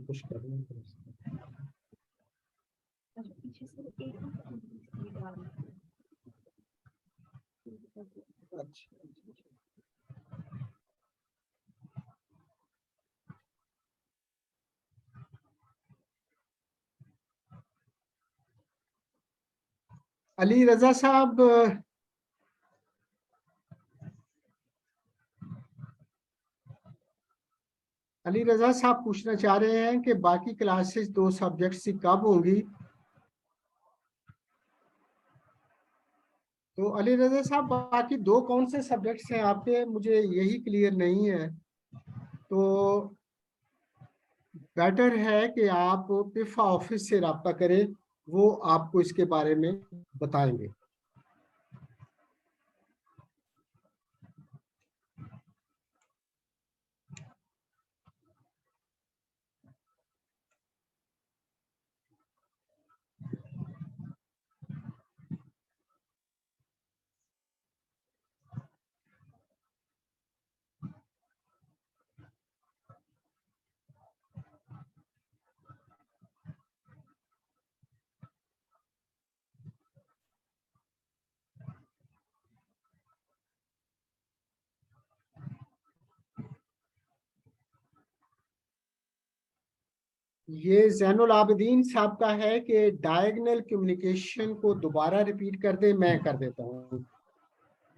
कुछ करना अच्छा। अली रजा साहब, अली रजा साहब पूछना चाह रहे हैं कि बाकी क्लासेस दो सब्जेक्ट्स की कब होंगी। तो अली रजा साहब बाकी दो कौन से सब्जेक्ट्स हैं आपके, मुझे यही क्लियर नहीं है। तो बेटर है कि आप पिफा ऑफिस से रब्ता करें, वो आपको इसके बारे में बताएंगे। ये जैनुल आबिदीन साहब का है कि डायगोनल कम्युनिकेशन को दोबारा रिपीट कर दे, मैं कर देता हूँ।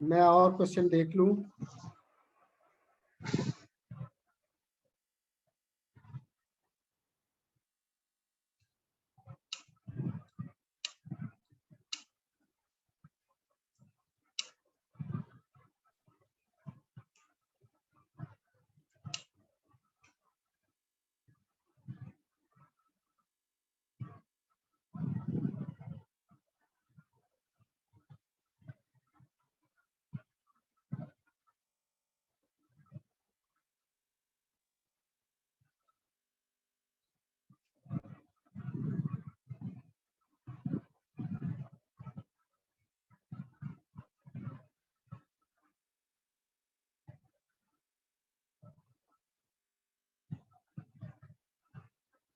मैं और क्वेश्चन देख लूं।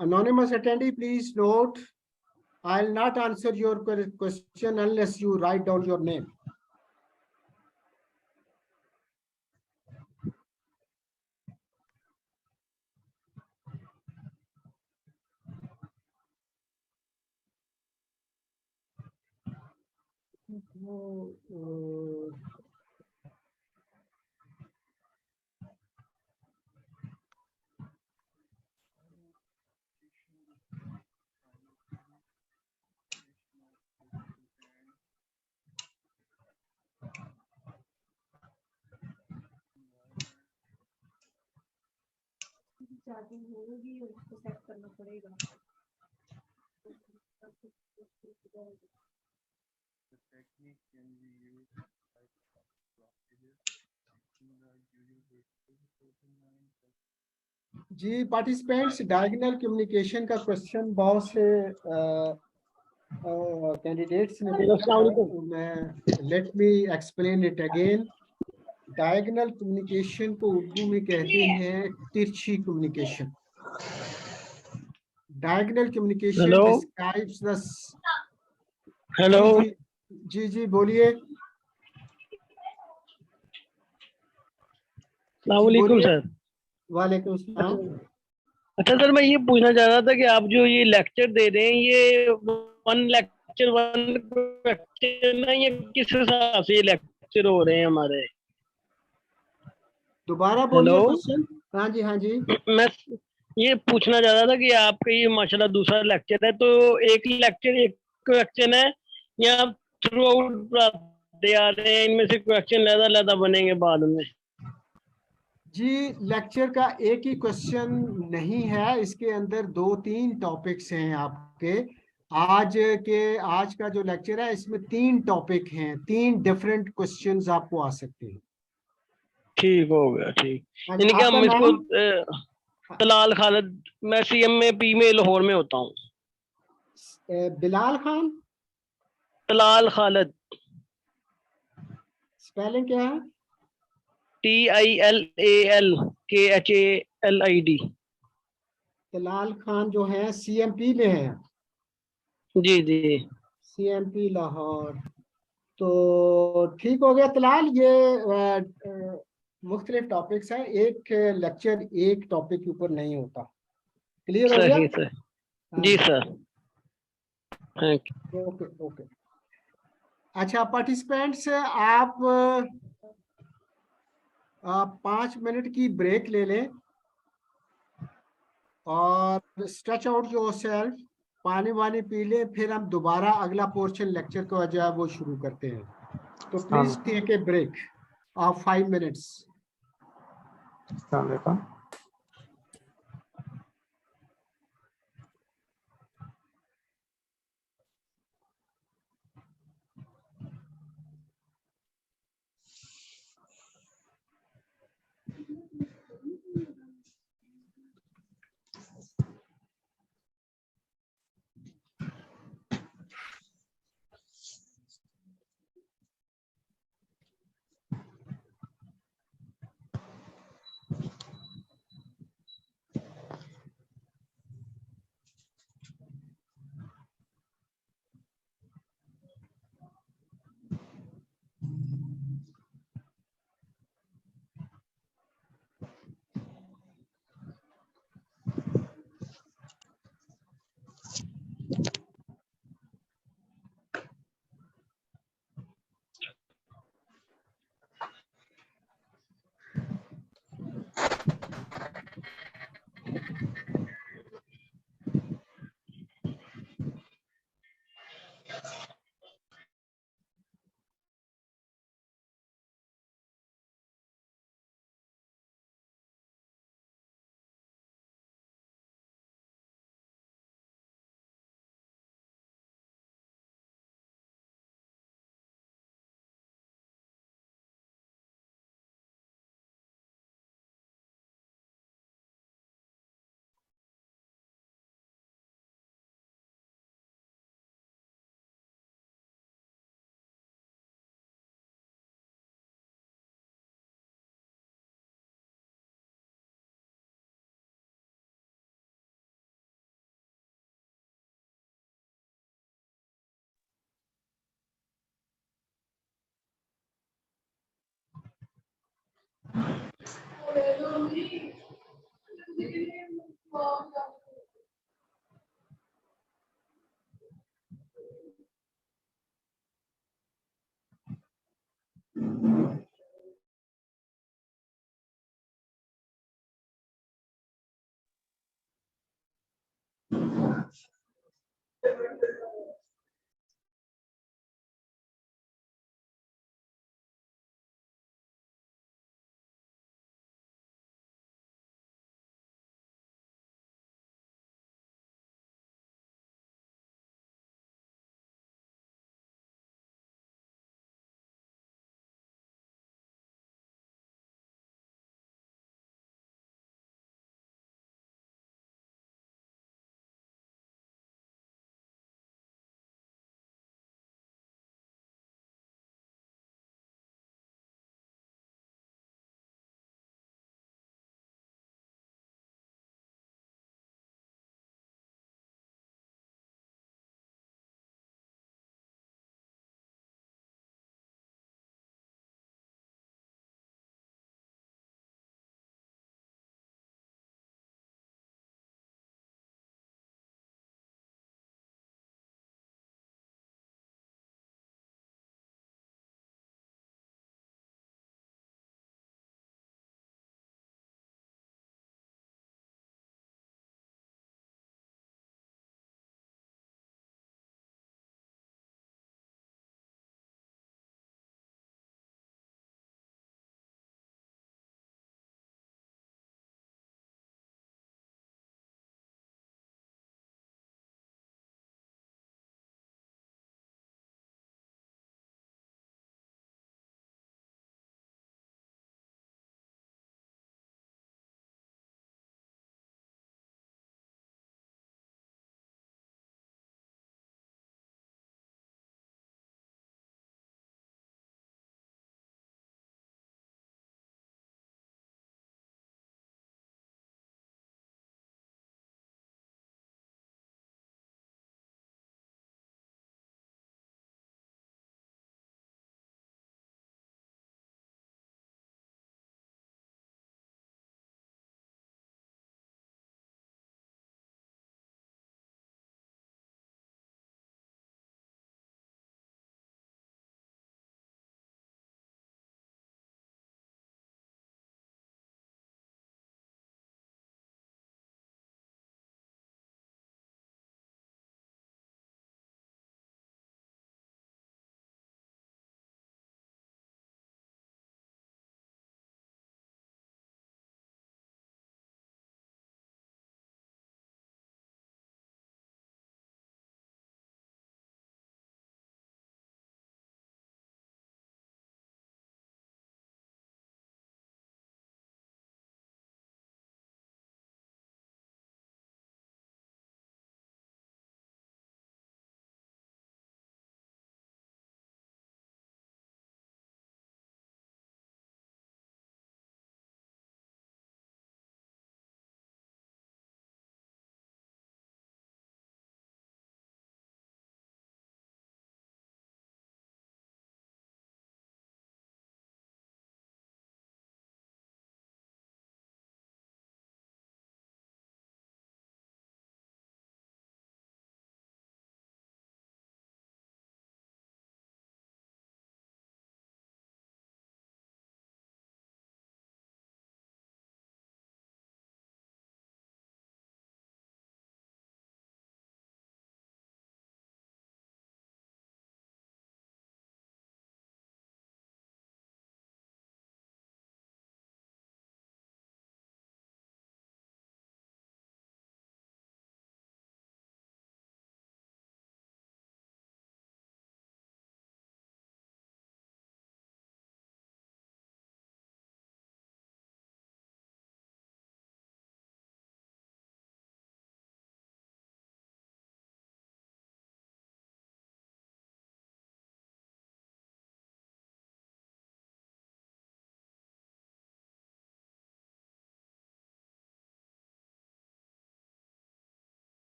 Anonymous attendee, please note, I'll not answer your question unless you write down your name. Charging होगी उसको सेट करना पड़ेगा। जी पार्टिसिपेंट्स, डायगोनल कम्युनिकेशन का क्वेश्चन बहुत से कैंडिडेट्स ने पूछा है, तो मैं let me explain it again. Diagonal communication को उर्दू में कहते हैं तिरछी communication. Diagonal communication Hello? Describes the hello जी जी बोलिए। सलामुअलैकुम बोलिए। सर। वालेकुम सलाम। अच्छा सर, मैं ये पूछना चाह रहा था कि आप जो ये लेक्चर दे रहे हैं, ये वन लेक्चर वन क्वेश्चन है या किस हिसाब से ये लेक्चर हो रहे हैं हमारे? दोबारा बोलिए हेलो? क्वेश्चन। हाँ जी हाँ जी। मैं ये पूछना चाह रहा था कि आपका ये माशाल्लाह दूसरा लेक्चर है, तो एक लेक्चर एक क्वेश्चन है या आप थ्रू आउट पढ़ाते आ रहे हैं, इनमें से क्वेश्चन लहदा बनेंगे बाद में? जी लेक्चर का एक ही क्वेश्चन नहीं है, इसके अंदर 2-3 टॉपिक्स हैं आपके। आज का जो लेक्चर है इसमें 3 टॉपिक हैं, 3 डिफरेंट क्वेश्चंस आपको आ सकते हैं। ठीक हो गया, ठीक। अच्छा, यानी कि आपका हम इसको नाम? तलाल खालिद, मैं CMA में लाहौर में होता हूँ। बिलाल खान। तलाल खालिद, स्पेलिंग क्या है? TILALKHALID। बिलाल खान जो है CMP में है। जी जी। CMP लाहौर। तो ठीक हो गया तलाल, ये मुख्तलिफ टॉपिक्स हैं, एक लेक्चर एक टॉपिक के ऊपर नहीं होता। क्लियर हो गया? सही सर। हाँ जी sir, thank you. Okay okay. अच्छा पार्टिसिपेंट्स, आप 5 मिनट की ब्रेक ले लें और स्ट्रेच आउट योरसेल्फ, पानी वानी पी लें, फिर हम दोबारा अगला पोर्शन लेक्चर को जो है वो शुरू करते हैं। तो please take a break of 5 minutes.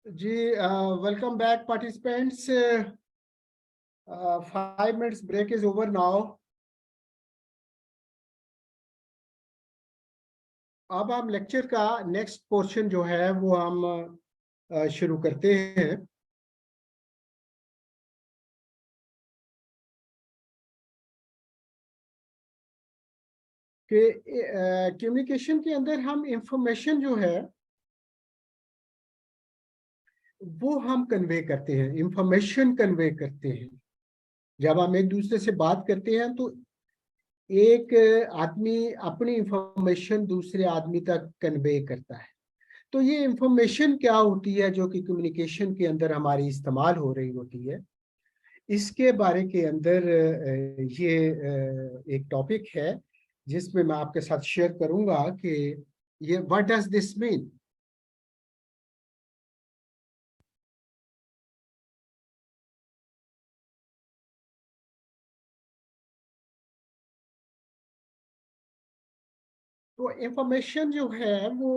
जी welcome back participants. 5 minutes break is over now. अब हम लेक्चर का नेक्स्ट पोर्शन जो है वो हम शुरू करते हैं। कि कम्युनिकेशन के अंदर हम इंफॉर्मेशन जो है वो हम कन्वे करते हैं, इंफॉर्मेशन कन्वे करते हैं। जब हम एक दूसरे से बात करते हैं तो एक आदमी अपनी इंफॉर्मेशन दूसरे आदमी तक कन्वे करता है। तो ये इंफॉर्मेशन क्या होती है जो कि कम्युनिकेशन के अंदर हमारी इस्तेमाल हो रही होती है, इसके बारे के अंदर ये एक टॉपिक है जिसमें मैं आपके साथ शेयर करूंगा कि ये व्हाट डज दिस मीन। तो इंफॉर्मेशन जो है वो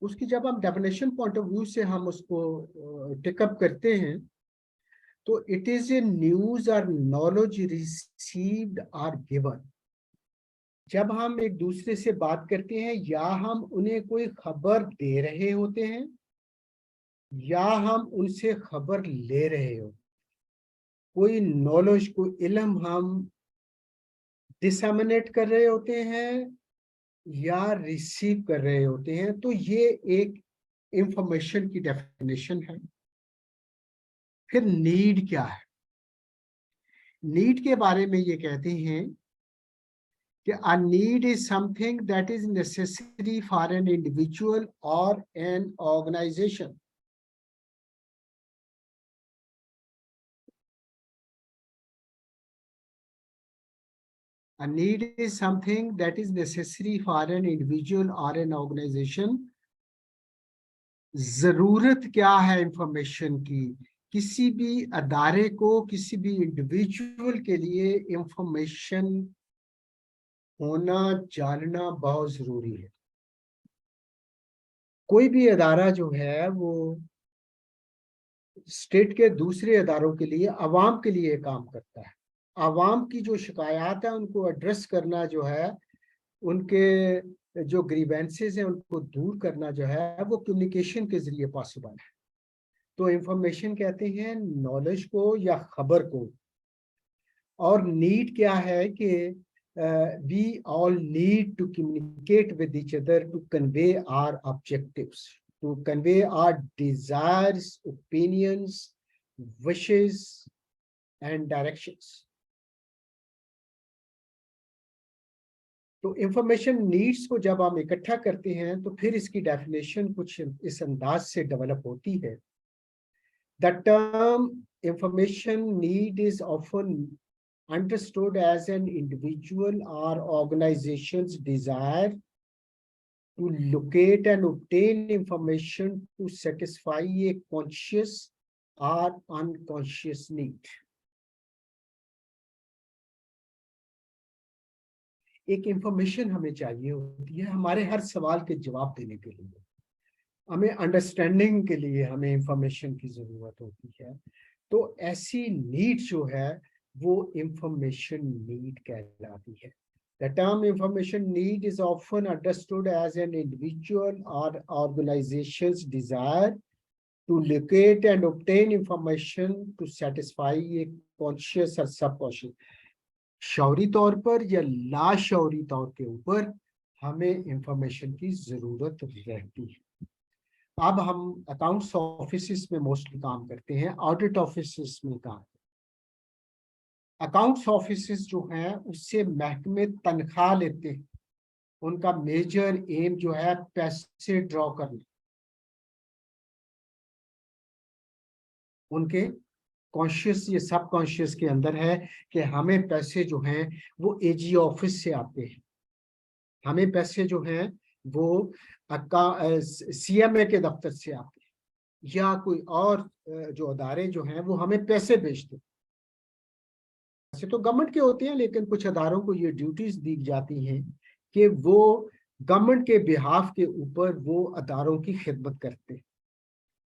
उसकी जब हम डेफिनेशन पॉइंट ऑफ व्यू से हम उसको टेकअप करते हैं तो इट इज ए न्यूज और नॉलेज रिसीव्ड और गिवन। जब हम एक दूसरे से बात करते हैं या हम उन्हें कोई खबर दे रहे होते हैं या हम उनसे खबर ले रहे हो, कोई नॉलेज को इल्म हम डिसमिनेट कर रहे होते हैं या रिसीव कर रहे होते हैं, तो ये एक इंफॉर्मेशन की डेफिनेशन है। फिर नीड क्या है? नीड के बारे में ये कहते हैं कि a need is something that is necessary for an individual or an organization. A need is something that is necessary for an individual or an organization. जरूरत क्या है इंफॉर्मेशन की? किसी भी अदारे को, किसी भी इंडिविजुअल के लिए इंफॉर्मेशन होना, जानना बहुत जरूरी है। कोई भी अदारा जो है वो स्टेट के दूसरे अदारों के लिए, अवाम के लिए काम करता है। अवाम की जो शिकायत है उनको एड्रेस करना जो है, उनके जो ग्रीवेंसेस हैं उनको दूर करना जो है वो कम्युनिकेशन के जरिए पॉसिबल है। तो इंफॉर्मेशन कहते हैं नॉलेज को या खबर को। और नीड क्या है कि we all need to communicate with each other to convey our objectives, to convey our desires, opinions, wishes and directions. तो इंफॉर्मेशन नीड्स को जब हम इकट्ठा करते हैं तो फिर इसकी डेफिनेशन कुछ इस अंदाज से डेवलप होती है। The term information need is often understood as an individual or organization's desire to locate and obtain information to satisfy a conscious or unconscious need. एक इंफॉर्मेशन हमें चाहिए होती है हमारे हर सवाल के जवाब देने के लिए, हमें अंडरस्टैंडिंग के लिए हमें इंफॉर्मेशन की जरूरत होती है। तो ऐसी नीड जो है वो इंफॉर्मेशन नीड कहलाती है। The term information need is often understood as an individual or organization's desire to locate and obtain information to satisfy a conscious or subconscious, Shauri तौर पर या लाशौरी तौर के ऊपर हमें इंफॉर्मेशन की जरूरत रहती है। अब हम अकाउंट्स ऑफिस में मोस्टली काम करते हैं, ऑडिट ऑफिस में काम। अकाउंट्स ऑफिस जो हैं उससे महकमे तनख्वाह लेते हैं, उनका मेजर एम जो है पैसे ड्रॉ करना। उनके कॉन्शियस या सब कॉन्शियस के अंदर है कि हमें पैसे जो हैं वो एजी ऑफिस से आते हैं, हमें पैसे जो हैं वो सीएमए के दफ्तर से आते हैं या कोई और जो अदारे जो हैं वो हमें पैसे भेजते हैं। ऐसे तो गवर्नमेंट के होते हैं लेकिन कुछ अदारों को ये ड्यूटीज दी जाती हैं कि वो गवर्नमेंट के बिहाफ के ऊपर वो अदारों की खिदमत करते हैं।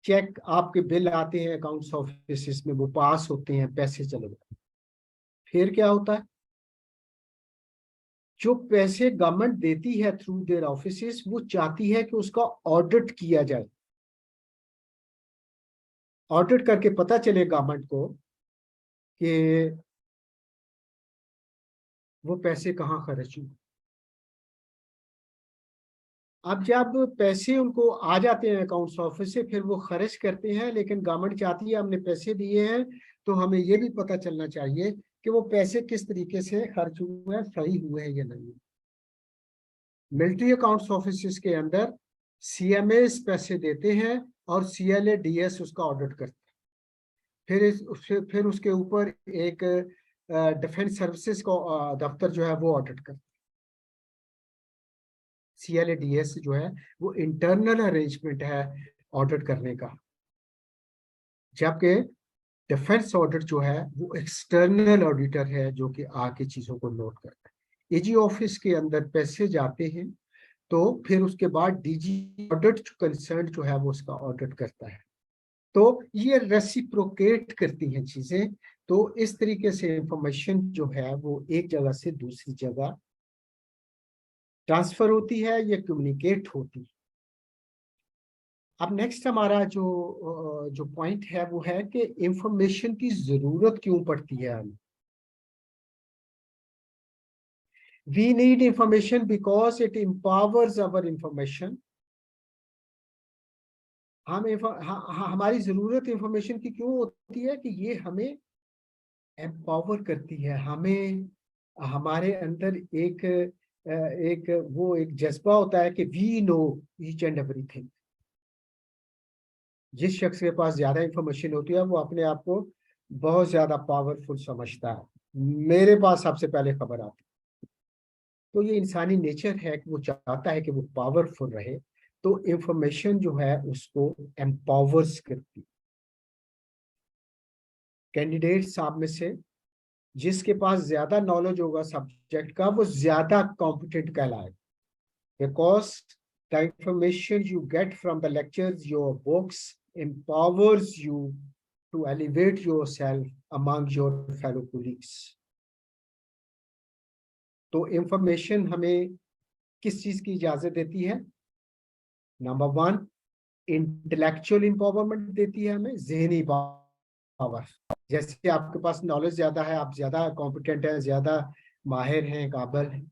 चेक आपके बिल आते हैं अकाउंट्स ऑफिस में, वो पास होते हैं, पैसे चले जाते हैं। फिर क्या होता है, जो पैसे गवर्नमेंट देती है थ्रू देयर ऑफिसेस, वो चाहती है कि उसका ऑडिट किया जाए, ऑडिट करके पता चले गवर्नमेंट को कि वो पैसे कहाँ खर्च हुए। अब जब पैसे उनको आ जाते हैं अकाउंट्स ऑफिस से, फिर वो खर्च करते हैं, लेकिन गवर्नमेंट चाहती है हमने पैसे दिए हैं तो हमें ये भी पता चलना चाहिए कि वो पैसे किस तरीके से खर्च हुए हैं, सही हुए हैं या नहीं। मिलिट्री अकाउंट्स ऑफिस के अंदर सीएमए पैसे देते हैं और सीएलए डीएस उसका ऑडिट करते हैं। फिर उसके ऊपर एक डिफेंस सर्विसेज का दफ्तर जो है वो ऑडिट करता है। CLADS जो है वो इंटरनल अरेंजमेंट है ऑडिट करने का, जबकि डिफेंस ऑडिट जो है वो एक्सटर्नल ऑडिटर है जो कि आके चीजों को नोट करता है। एजी ऑफिस के अंदर पैसे जाते हैं तो फिर उसके बाद डीजी ऑडिट कंसर्न जो है वो उसका ऑडिट करता है। तो ये रेसिप्रोकेट करती हैं चीजें। तो इस तरीके से इंफॉर्मेशन जो है वो एक जगह से दूसरी जगह ट्रांसफर होती है या कम्युनिकेट होती है। अब नेक्स्ट हमारा जो पॉइंट है वो है कि इंफॉर्मेशन की जरूरत क्यों पड़ती है हमें। We need information because it empowers our information. हमारी जरूरत इंफॉर्मेशन की क्यों होती है कि ये हमें एम्पावर करती है, हमें हमारे अंदर एक जज्बा होता है कि we know each and everything. जिस शख्स के पास ज्यादा इंफॉर्मेशन होती है वो अपने आप को बहुत ज्यादा पावरफुल समझता है, मेरे पास सबसे पहले खबर आती है। तो ये इंसानी नेचर है कि वो चाहता है कि वो पावरफुल रहे। तो इंफॉर्मेशन जो है उसको एम्पावर्स करती है। कैंडिडेट साहब में से जिसके पास ज्यादा नॉलेज होगा सब्जेक्ट का वो ज्यादा कॉम्पिटेंट कहलाएगा, because the information you get from the lectures, your books empowers you to elevate yourself among your fellow colleagues. तो इंफॉर्मेशन हमें किस चीज की इजाजत देती है? नंबर 1, इंटेलेक्चुअल एम्पावरमेंट देती है हमें, ज़हनी पावर। जैसे आपके पास नॉलेज ज्यादा है, आप ज्यादा कॉम्पिटेंट हैं, ज्यादा माहिर हैं, काबिल हैं।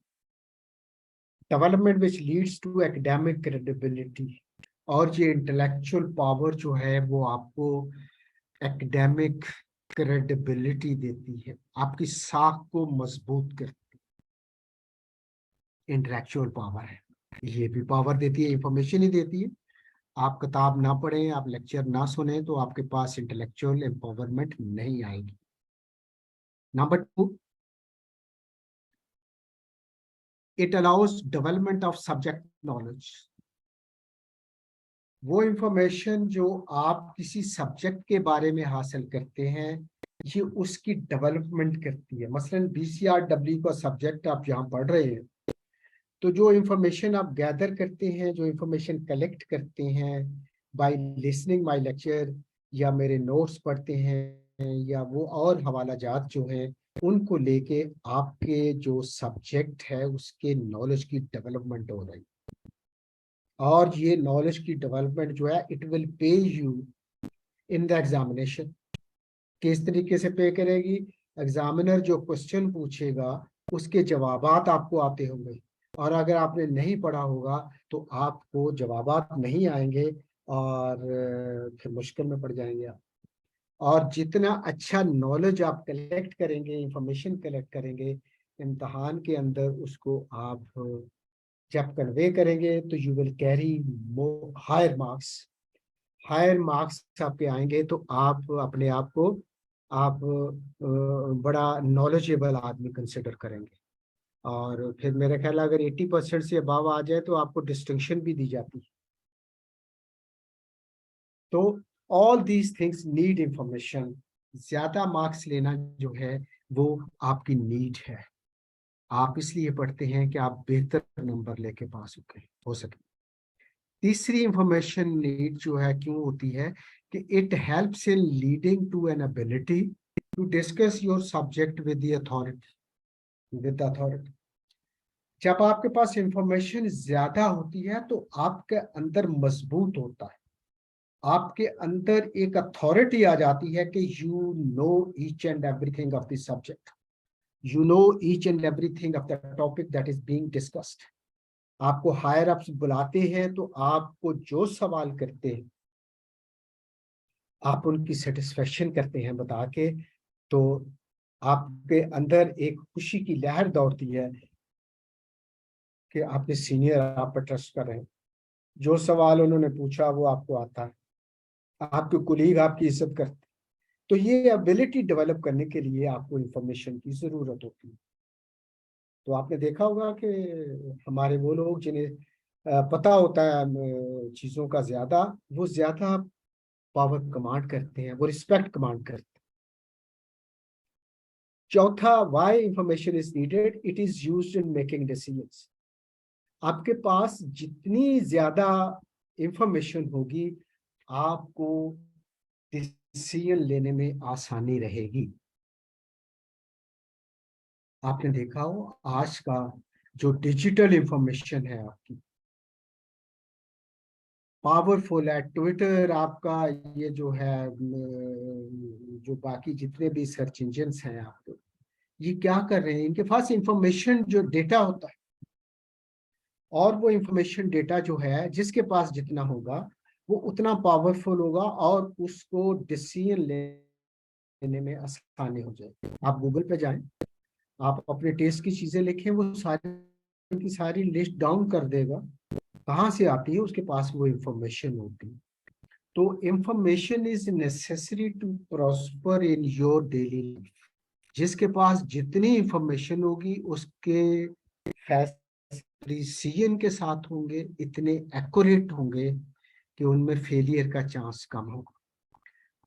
Development which leads to academic credibility. और ये इंटेलेक्चुअल पावर जो है वो आपको एकेडमिक क्रेडिबिलिटी देती है, आपकी साख को मजबूत करती है। इंटेलेक्चुअल पावर है, ये भी पावर देती है, इंफॉर्मेशन ही देती है। आप किताब ना पढ़ें, आप लेक्चर ना सुने तो आपके पास इंटेलेक्चुअल एम्पावरमेंट नहीं आएगी। Number 2, it allows development of subject knowledge. वो इंफॉर्मेशन जो आप किसी सब्जेक्ट के बारे में हासिल करते हैं ये उसकी डेवलपमेंट करती है। मसलन BCRW का सब्जेक्ट आप जहाँ पढ़ रहे हैं, तो जो इंफॉर्मेशन आप गैदर करते हैं, जो इंफॉर्मेशन कलेक्ट करते हैं बाय लिसनिंग माय लेक्चर, या मेरे नोट्स पढ़ते हैं, या वो और हवाला जात जो हैं, उनको लेके आपके जो सब्जेक्ट है उसके नॉलेज की डेवलपमेंट हो रही है। और ये नॉलेज की डेवलपमेंट जो है it will pay you in the examination. किस तरीके से पे करेगी? एग्जामिनर जो क्वेश्चन पूछेगा उसके जवाबात आपको आते होंगे, और अगर आपने नहीं पढ़ा होगा तो आपको जवाबात नहीं आएंगे और फिर मुश्किल में पड़ जाएंगे आप। और जितना अच्छा नॉलेज आप कलेक्ट करेंगे, इंफॉर्मेशन कलेक्ट करेंगे इम्तहान के अंदर, उसको आप जब कन्वे करेंगे तो you will carry higher marks. Higher marks आपके आएंगे तो आप अपने आप को आप बड़ा नॉलेजेबल आदमी कंसिडर करेंगे। और फिर मेरा ख्याल अगर 80% से अबव आ जाए तो आपको डिस्टिंक्शन भी दी जाती है। तो all these things need information. ज्यादा मार्क्स लेना जो है वो आपकी नीड है। आप इसलिए पढ़ते हैं कि आप बेहतर नंबर लेके पास हो सके। तीसरी इंफॉर्मेशन नीड जो है क्यों होती है कि it helps in leading to an ability to discuss your subject with the authority. जब आपके पास इंफॉर्मेशन ज्यादा होती है तो आपके अंदर मजबूत होता है, आपके अंदर एक अथॉरिटी आ जाती है कि you know each and everything of the subject, you know each and everything of the topic that is being discussed. आपको हायर अप्स बुलाते हैं तो आपको जो सवाल करते हैं आप उनकी सेटिस्फेक्शन करते हैं बता के, तो आपके अंदर एक खुशी की लहर दौड़ती है कि आपके सीनियर आप पर ट्रस्ट कर रहे हैं, जो सवाल उन्होंने पूछा वो आपको आता है, आपके कुलीग आपकी इज्जत करते हैं। तो ये एबिलिटी डेवलप करने के लिए आपको इंफॉर्मेशन की जरूरत होती है। तो आपने देखा होगा कि हमारे वो लोग जिन्हें पता होता है चीजों का ज्यादा, वो ज्यादा पावर कमांड करते हैं, वो रिस्पेक्ट कमांड करते हैं। चौथा, why information is needed, it is used in making decisions. आपके पास जितनी ज्यादा इंफॉर्मेशन होगी आपको डिसीजन लेने में आसानी रहेगी। आपने देखा हो आज का जो डिजिटल इंफॉर्मेशन है आपकी पावरफुल है। ट्विटर आपका, ये जो है जो बाकी जितने भी सर्च इंजन हैं आपके, ये क्या कर रहे हैं, इनके पास इंफॉर्मेशन जो डेटा होता है, और वो इंफॉर्मेशन डेटा जो है जिसके पास जितना होगा वो उतना पावरफुल होगा और उसको डिसीजन लेने में आसानी हो जाएगी। आप गूगल पे जाएं, आप अपने टेस्ट की चीजें लिखें, वो सारी की सारी लिस्ट डाउन कर देगा, कहाँ से आती है उसके पास वो इंफॉर्मेशन होती है। तो information is necessary to prosper in your daily life. जिसके पास जितनी इंफॉर्मेशन होगी उसके प्रिसीजन के साथ होंगे, इतने एक्यूरेट होंगे कि उनमें फेलियर का चांस कम होगा।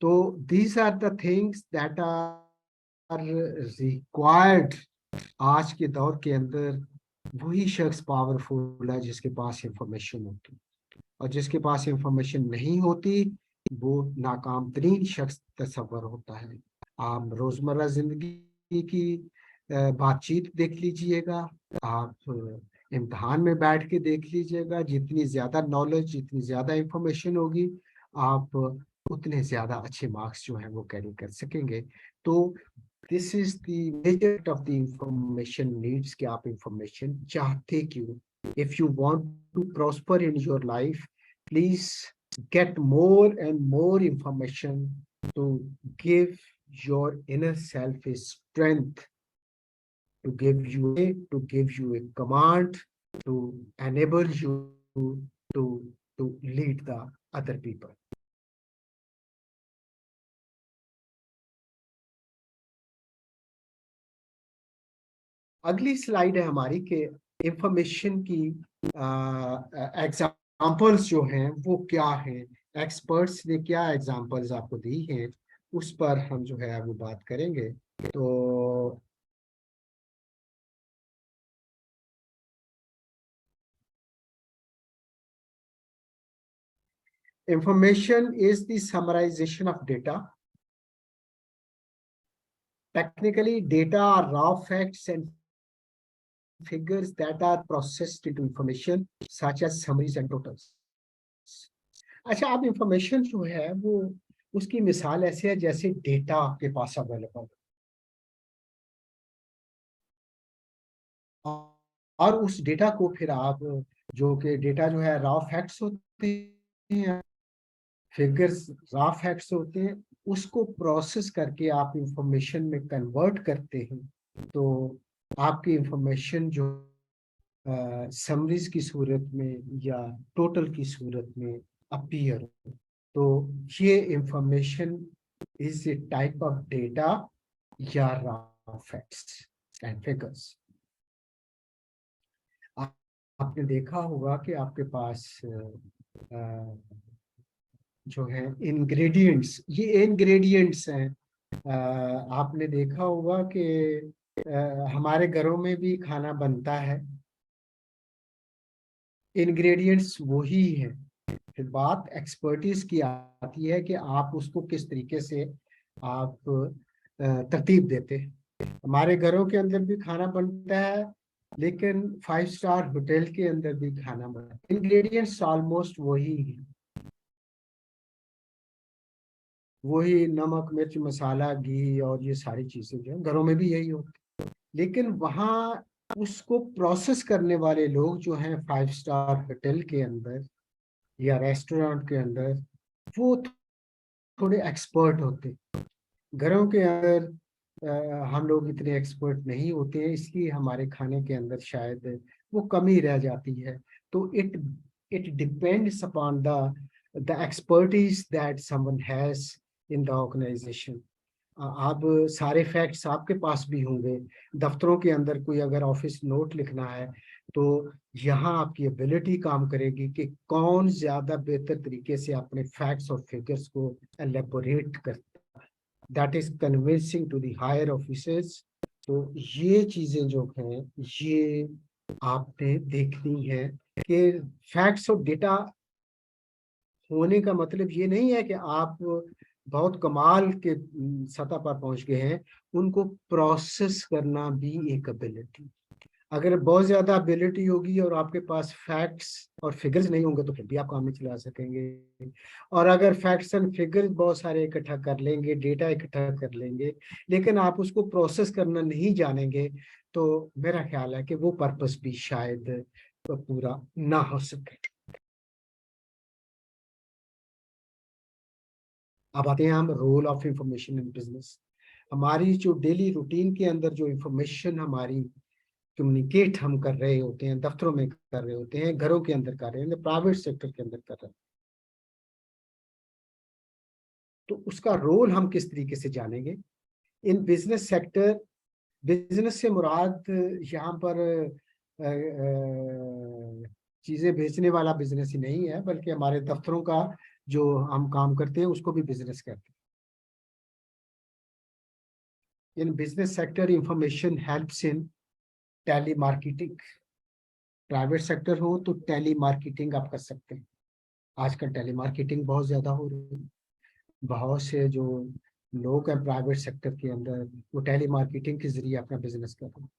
तो these are the things that are required. आज के दौर के अंदर वही शख्स पावरफुल है जिसके पास इंफॉर्मेशन होती, और जिसके पास इंफॉर्मेशन नहीं होती वो नाकाम तरीन शख्स तस्वर होता है। आप रोजमर्रा जिंदगी की बातचीत देख लीजिएगा, आप इम्तहान में बैठ के देख लीजिएगा, जितनी ज्यादा नॉलेज, जितनी ज्यादा इंफॉर्मेशन होगी आप उतने ज्यादा अच्छे मार्क्स जो है वो कैरी कर सकेंगे। तो this is the major of the information needs कि आप इंफॉर्मेशन चाहते क्यों। If you want to prosper in your life, please get more and more information to give your inner self a strength, to give you a command, to enable you to lead the other people. अगली slide है हमारी कि information की examples जो हैं वो क्या हैं, एक्सपर्ट्स ने क्या एग्जाम्पल्स आपको दी हैं, उस पर हम जो है वो बात करेंगे। तो information is the summarization of data. Technically, data are raw facts and figures that are processed into information such as summaries and totals. अच्छा, अब इंफॉर्मेशन जो है वो उसकी मिसाल ऐसे है जैसे डेटा आपके पास अवेलेबल है, और उस डेटा को फिर आप जो कि डेटा जो है रॉ फैक्ट्स होते हैं, फिगर्स रॉ फैक्ट्स होते हैं, उसको प्रोसेस करके आप इंफॉर्मेशन में कन्वर्ट करते हैं, तो आपकी इंफॉर्मेशन जो समरीज की सूरत में या टोटल की सूरत में अपीयर हो। तो ये information is a type of data या रॉ फैक्ट्स एंड फिगर्स। आपने देखा होगा कि आपके पास जो है इंग्रेडिएंट्स, ये इंग्रेडिएंट्स हैं। आपने देखा होगा कि हमारे घरों में भी खाना बनता है, इंग्रेडिएंट्स वही हैं, फिर बात एक्सपर्टीज की आती है कि आप उसको किस तरीके से आप तरतीब देते हैं। हमारे घरों के अंदर भी खाना बनता है, लेकिन 5 स्टार होटल के अंदर भी खाना बनता है, इंग्रेडिएंट्स ऑलमोस्ट वही है, वही नमक मिर्च मसाला घी और ये सारी चीजें जो है घरों में भी यही होती है। लेकिन वहाँ उसको प्रोसेस करने वाले लोग जो हैं 5 स्टार होटल के अंदर या रेस्टोरेंट के अंदर, वो थोड़े एक्सपर्ट होते हैं। घरों के अंदर हम लोग इतने एक्सपर्ट नहीं होते हैं, इसलिए हमारे खाने के अंदर शायद वो कमी रह जाती है। तो it depends upon the expertise that someone has in the organization. आप सारे फैक्ट्स आपके पास भी होंगे, दफ्तरों के अंदर कोई अगर ऑफिस नोट लिखना है तो यहाँ आपकी एबिलिटी काम करेगी कि कौन ज्यादा बेहतर तरीके से अपने फैक्ट्स और फिगर्स को एलेबोरेट करता है, that is convincing to the higher officers. तो ये चीजें जो हैं ये आपने देखनी है कि फैक्ट्स और डेटा होने का मतलब ये नहीं है कि आप बहुत कमाल के सतह पर पहुंच गए हैं, उनको प्रोसेस करना भी एक एबिलिटी। अगर बहुत ज्यादा एबिलिटी होगी और आपके पास फैक्ट्स और फिगर्स नहीं होंगे तो फिर भी आप काम नहीं चला सकेंगे। और अगर फैक्ट्स एंड फिगर्स बहुत सारे इकट्ठा कर लेंगे, डेटा इकट्ठा कर लेंगे, लेकिन आप उसको प्रोसेस करना नहीं जानेंगे, तो मेरा ख्याल है कि वो पर्पस भी शायद पूरा ना हो सके। अब आते हैं हम role of information in business. हमारी जो डेली रूटीन के अंदर जो इंफॉर्मेशन हमारी कम्युनिकेट हम कर रहे होते हैं, दफ्तरों में कर रहे होते हैं, घरों के अंदर कर रहे हैं, प्राइवेट सेक्टर के अंदर कर रहे हैं, तो उसका रोल हम किस तरीके से जानेंगे इन बिजनेस सेक्टर। बिजनेस से मुराद यहाँ पर चीजें बेचने वाला बिजनेस ही नहीं है, बल्कि हमारे दफ्तरों का जो हम काम करते हैं उसको भी बिजनेस कहते हैं। In business sector information helps in telemarketing. Private sector हो तो टेली मार्केटिंग आप कर सकते हैं। आजकल टेली मार्केटिंग बहुत ज्यादा हो रही है, बहुत से जो लोग हैं प्राइवेट सेक्टर के अंदर वो टेली मार्केटिंग के जरिए अपना बिजनेस कर रहे हैं।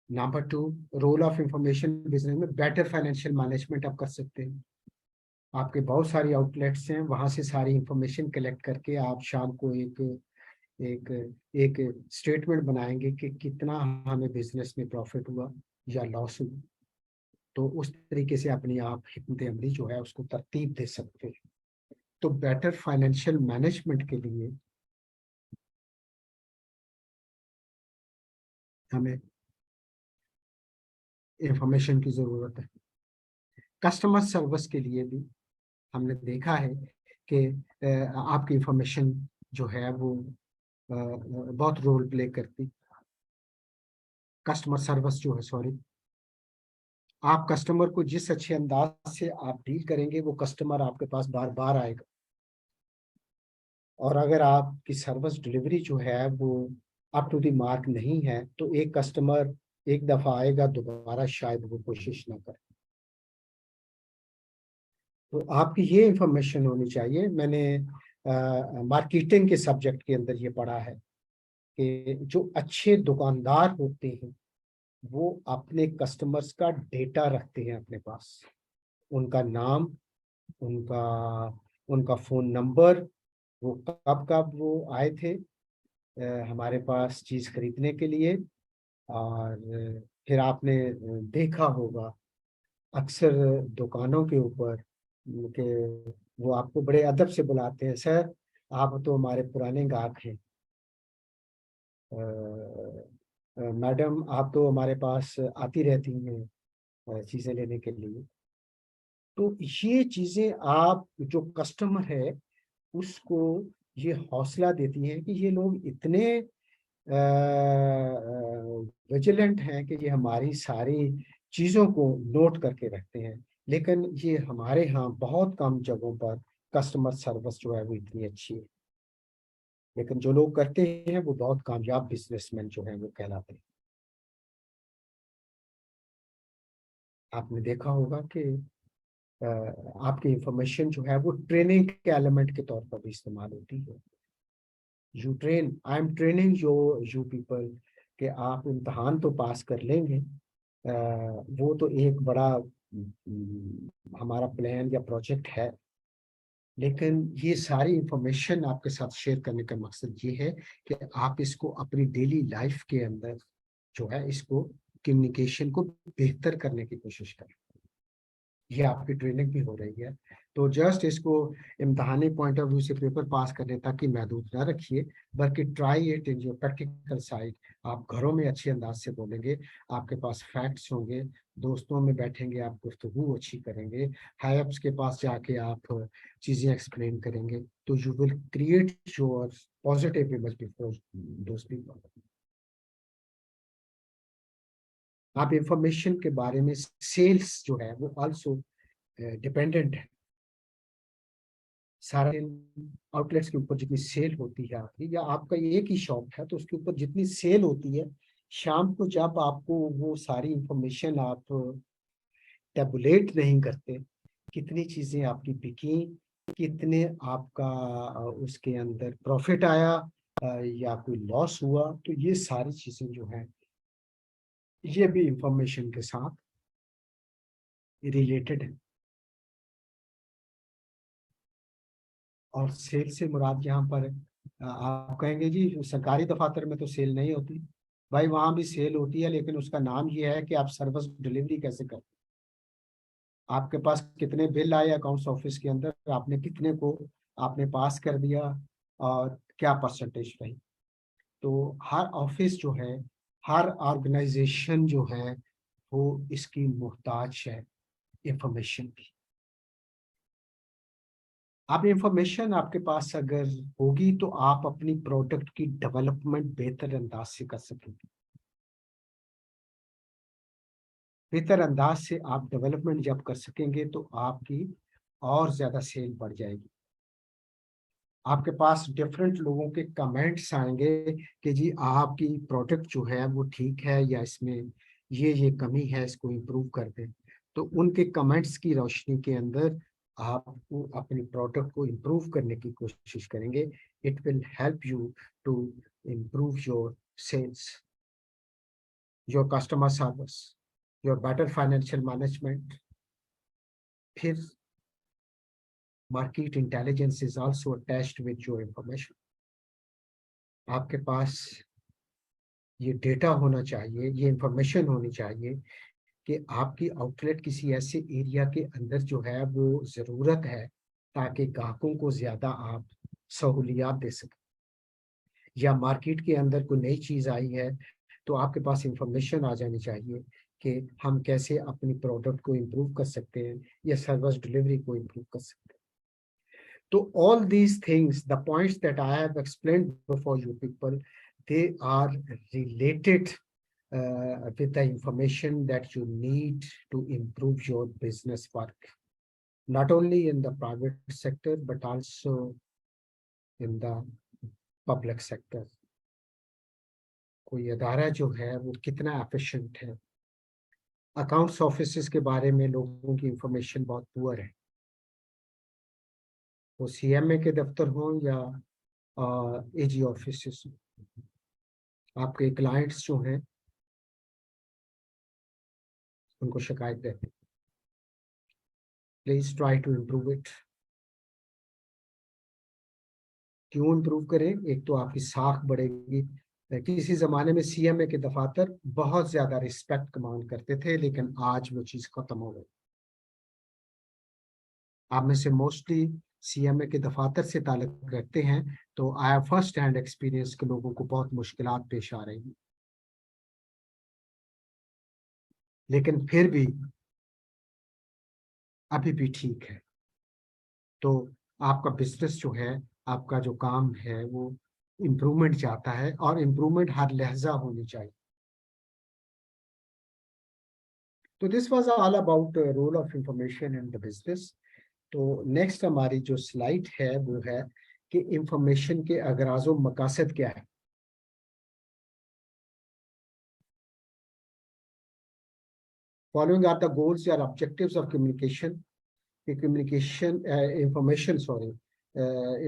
Number 2, role of information business में बेटर फाइनेंशियल मैनेजमेंट आप कर सकते हैं। आपके बहुत सारी आउटलेट्स हैं, वहां से सारी इंफॉर्मेशन कलेक्ट करके आप शाम को एक एक एक स्टेटमेंट बनाएंगे कि कितना हमें बिजनेस में प्रॉफिट हुआ या लॉस हुआ। तो उस तरीके से अपनी आप हिकमत अमली जो है उसको तरतीब दे सकते हैं। तो बेटर फाइनेंशियल मैनेजमेंट के लिए हमें इंफॉर्मेशन की जरूरत है। कस्टमर सर्विस के लिए भी हमने देखा है कि आपकी इंफॉर्मेशन जो है वो बहुत रोल प्ले करती। कस्टमर सर्विस जो है, सॉरी, आप कस्टमर को जिस अच्छे अंदाज से आप डील करेंगे वो कस्टमर आपके पास बार बार आएगा। और अगर आपकी सर्विस डिलीवरी जो है वो अप टू द मार्क नहीं है तो एक कस्टमर एक दफा आएगा, दोबारा शायद वो कोशिश ना करे। तो आपकी ये इंफॉर्मेशन होनी चाहिए। मैंने मार्केटिंग के सब्जेक्ट के अंदर ये पढ़ा है कि जो अच्छे दुकानदार होते हैं वो अपने कस्टमर्स का डेटा रखते हैं अपने पास, उनका नाम, उनका उनका फोन नंबर, वो कब कब वो आए थे हमारे पास चीज खरीदने के लिए। और फिर आपने देखा होगा अक्सर दुकानों के ऊपर कि वो आपको बड़े अदब से बुलाते हैं, सर आप तो हमारे पुराने ग्राहक हैं, मैडम आप तो हमारे पास आती रहती हैं चीजें लेने के लिए। तो ये चीजें आप जो कस्टमर है उसको ये हौसला देती हैं कि ये लोग इतने विजिलेंट हैं कि ये हमारी सारी चीजों को नोट करके रखते हैं। लेकिन ये हमारे यहाँ बहुत कम जगहों पर कस्टमर सर्विस जो है वो इतनी अच्छी है, लेकिन जो लोग करते हैं वो बहुत कामयाब बिजनेसमैन जो है वो कहलाते हैं। आपने देखा होगा कि आपकी इंफॉर्मेशन जो है वो ट्रेनिंग के एलिमेंट के तौर पर भी इस्तेमाल होती है। You train, I am training you people कि आप इम्तहान तो पास कर लेंगे, वो तो एक बड़ा हमारा प्लान या प्रोजेक्ट है, लेकिन ये सारी इंफॉर्मेशन आपके साथ शेयर करने का मकसद ये है कि आप इसको अपनी डेली लाइफ के अंदर जो है इसको कम्युनिकेशन को बेहतर करने की कोशिश करें। ये आपकी ट्रेनिंग भी हो रही है, तो जस्ट इसको इम्तहानी पॉइंट ऑफ व्यू से पेपर पास करने तक ही महदूद ना रखिए, बल्कि try it in your practical side. आप घरों में अच्छे अंदाज से बोलेंगे, आपके पास फैक्ट्स होंगे, दोस्तों में बैठेंगे आप गुफ्तगू अच्छी करेंगे, हाई अप्स के पास जाके आप चीजें एक्सप्लेन करेंगे, तो you will create your positive image before those people. आप इंफॉर्मेशन के बारे में, सेल्स जो है वो आल्सो डिपेंडेंट है। सारे आउटलेट्स के ऊपर जितनी सेल होती है आपकी, या आपका एक ही शॉप है तो उसके ऊपर जितनी सेल होती है, शाम को जब आपको वो सारी इंफॉर्मेशन आप टेबुलेट नहीं करते, कितनी चीजें आपकी बिकी, कितने आपका उसके अंदर प्रॉफिट आया या कोई लॉस हुआ, तो ये सारी चीजें जो है ये भी इंफॉर्मेशन के साथ रिलेटेड है। और सेल से मुराद यहाँ पर आप कहेंगे जी सरकारी दफातर में तो सेल नहीं होती। भाई वहां भी सेल होती है, लेकिन उसका नाम ये है कि आप सर्विस डिलीवरी कैसे करते, आपके पास कितने बिल आए अकाउंट्स ऑफिस के अंदर, आपने कितने को आपने पास कर दिया और क्या परसेंटेज रही। तो हर ऑफिस जो है, हर ऑर्गेनाइजेशन जो है वो इसकी मोहताज है इंफॉर्मेशन की। आप इंफॉर्मेशन आपके पास अगर होगी तो आप अपनी प्रोडक्ट की डेवलपमेंट बेहतर अंदाज से कर सकेंगे। बेहतर अंदाज से आप डेवलपमेंट जब कर सकेंगे तो आपकी और ज्यादा सेल बढ़ जाएगी। आपके पास डिफरेंट लोगों के कमेंट्स आएंगे कि जी आपकी प्रोडक्ट जो है वो ठीक है या इसमें ये कमी है, इसको इम्प्रूव कर दें। तो उनके कमेंट्स की रोशनी के अंदर आप अपनी प्रोडक्ट को इम्प्रूव करने की कोशिश करेंगे। It will help you to improve your sales, your customer service, your better financial management. फिर market intelligence is also attached with your information. आपके पास ये डेटा होना चाहिए, ये इंफॉर्मेशन होनी चाहिए कि आपकी आउटलेट किसी ऐसे एरिया के अंदर जो है वो ज़रूरत है, ताकि ग्राहकों को ज़्यादा आप सहूलियात दे सकें। या मार्केट के अंदर कोई नई चीज़ आई है तो आपके पास इंफॉर्मेशन आ जानी चाहिए कि हम कैसे अपनी प्रोडक्ट को इम्प्रूव कर सकते हैं या सर्विस डिलीवरी को इम्प्रूव कर सकते हैं। तो all these things, the points that I have explained before you people, they are related with the information that you need to improve your business work, not only in the private sector, but also in the public sector. कोई अदारा जो है वो कितना efficient है। Accounts offices के बारे में लोगों की इंफॉर्मेशन बहुत पुअर है, वो सीएमए के दफ्तर हों या एजी ऑफिस। आपके क्लाइंट्स जो हैं उनको शिकायत देते, please try to improve it. क्यों इम्प्रूव करें? एक तो आपकी साख बढ़ेगी। किसी जमाने में सीएमए के दफातर बहुत ज्यादा रिस्पेक्ट कमांड करते थे, लेकिन आज वो चीज खत्म हो गई। आप में से मोस्टली सीएमए के दफातर से ताल्लुक रखते हैं, तो I have first hand experience के लोगों को बहुत मुश्किलात पेश आ रही हैं। लेकिन फिर भी अभी भी ठीक है। तो आपका बिजनेस जो है, आपका जो काम है वो इम्प्रूवमेंट चाहता है, और इम्प्रूवमेंट हर लहजा होनी चाहिए। तो this was all about role of information in the business. तो नेक्स्ट हमारी जो स्लाइड है वो है कि इंफॉर्मेशन के अगराज़ो मकासद क्या है। Following are the goals or objectives of communication. कि कम्युनिकेशन इंफॉर्मेशन सॉरी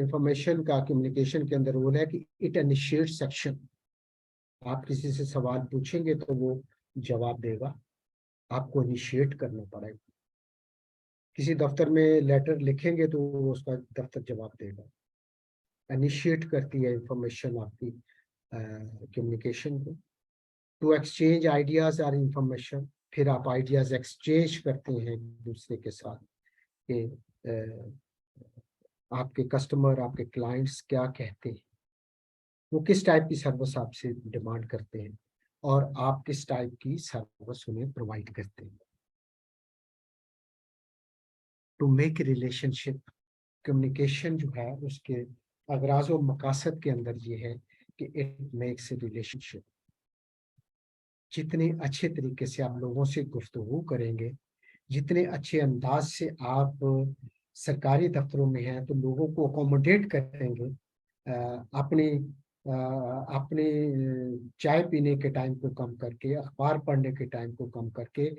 इंफॉर्मेशन का कम्युनिकेशन के अंदर रोल है कि इट इनिशिएट सेक्शन। आप किसी से सवाल पूछेंगे तो वो जवाब देगा, आपको इनिशिएट करना पड़ेगा। किसी दफ्तर में लेटर लिखेंगे तो वो उसका दफ्तर जवाब देगा। इनिशिएट करती है इंफॉर्मेशन आपकी कम्युनिकेशन को। टू एक्सचेंज आइडियाज और इंफॉर्मेशन, फिर आप आइडियाज एक्सचेंज करते हैं एक दूसरे के साथ कि आपके कस्टमर, आपके क्लाइंट्स क्या कहते हैं, वो किस टाइप की सर्विस आपसे डिमांड करते हैं और आप किस टाइप की सर्विस उन्हें प्रोवाइड करते हैं। टू मेक रिलेशनशिप, कम्युनिकेशन जो है उसके अगराज व मकासद के अंदर ये है कि इट मेक्स ए रिलेशनशिप। जितने अच्छे तरीके से आप लोगों से गुफ्तगू करेंगे, जितने अच्छे अंदाज से आप सरकारी दफ्तरों में हैं तो लोगों को अकोमोडेट करेंगे, अपनी अपने चाय पीने के टाइम को कम करके, अखबार पढ़ने के टाइम को कम करके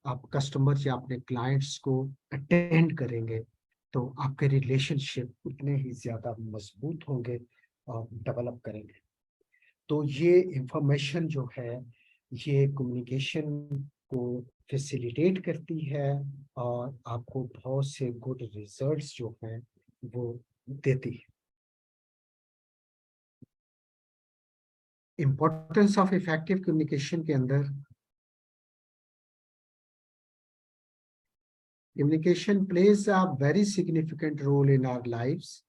आप कस्टमर्स या अपने क्लाइंट्स को अटेंड करेंगे, तो आपके रिलेशनशिप उतने ही ज्यादा मजबूत होंगे और डेवलप करेंगे। तो ये इंफॉर्मेशन जो है ये कम्युनिकेशन को फैसिलिटेट करती है और आपको बहुत से गुड रिजल्ट्स जो हैं वो देती है। इम्पोर्टेंस ऑफ इफेक्टिव कम्युनिकेशन के अंदर, communication plays a very significant role in our lives.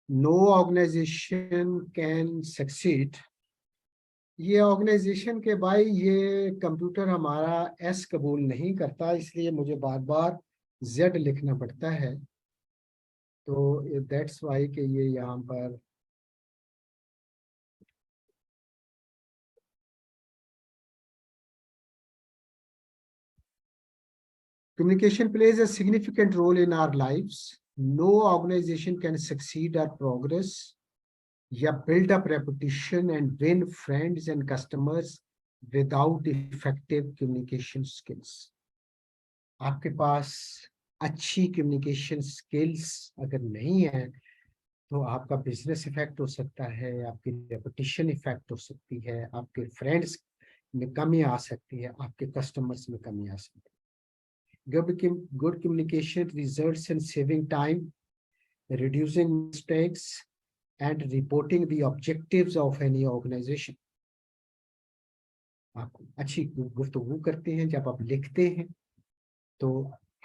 No organization can succeed. ये ऑर्गेनाइजेशन के भाई ये कंप्यूटर हमारा एस कबूल नहीं करता, इसलिए मुझे बार बार जेड लिखना पड़ता है। तो दैट्स वाई कि ये यहाँ पर communication plays a significant role in our lives. No organization can succeed or progress या build up reputation and win friends and customers without effective communication skills. आपके पास अच्छी communication skills अगर नहीं है तो आपका बिजनेस इफेक्ट हो सकता है, आपकी रेपुटेशन इफेक्ट हो सकती है, आपके फ्रेंड्स में कमी आ सकती है, आपके कस्टमर्स में कमी आ सकती है। Good communication results in saving time, reducing mistakes, and reporting the objectives of any organization. आप अच्छी गुफ्तगू करते हैं, जब आप लिखते हैं तो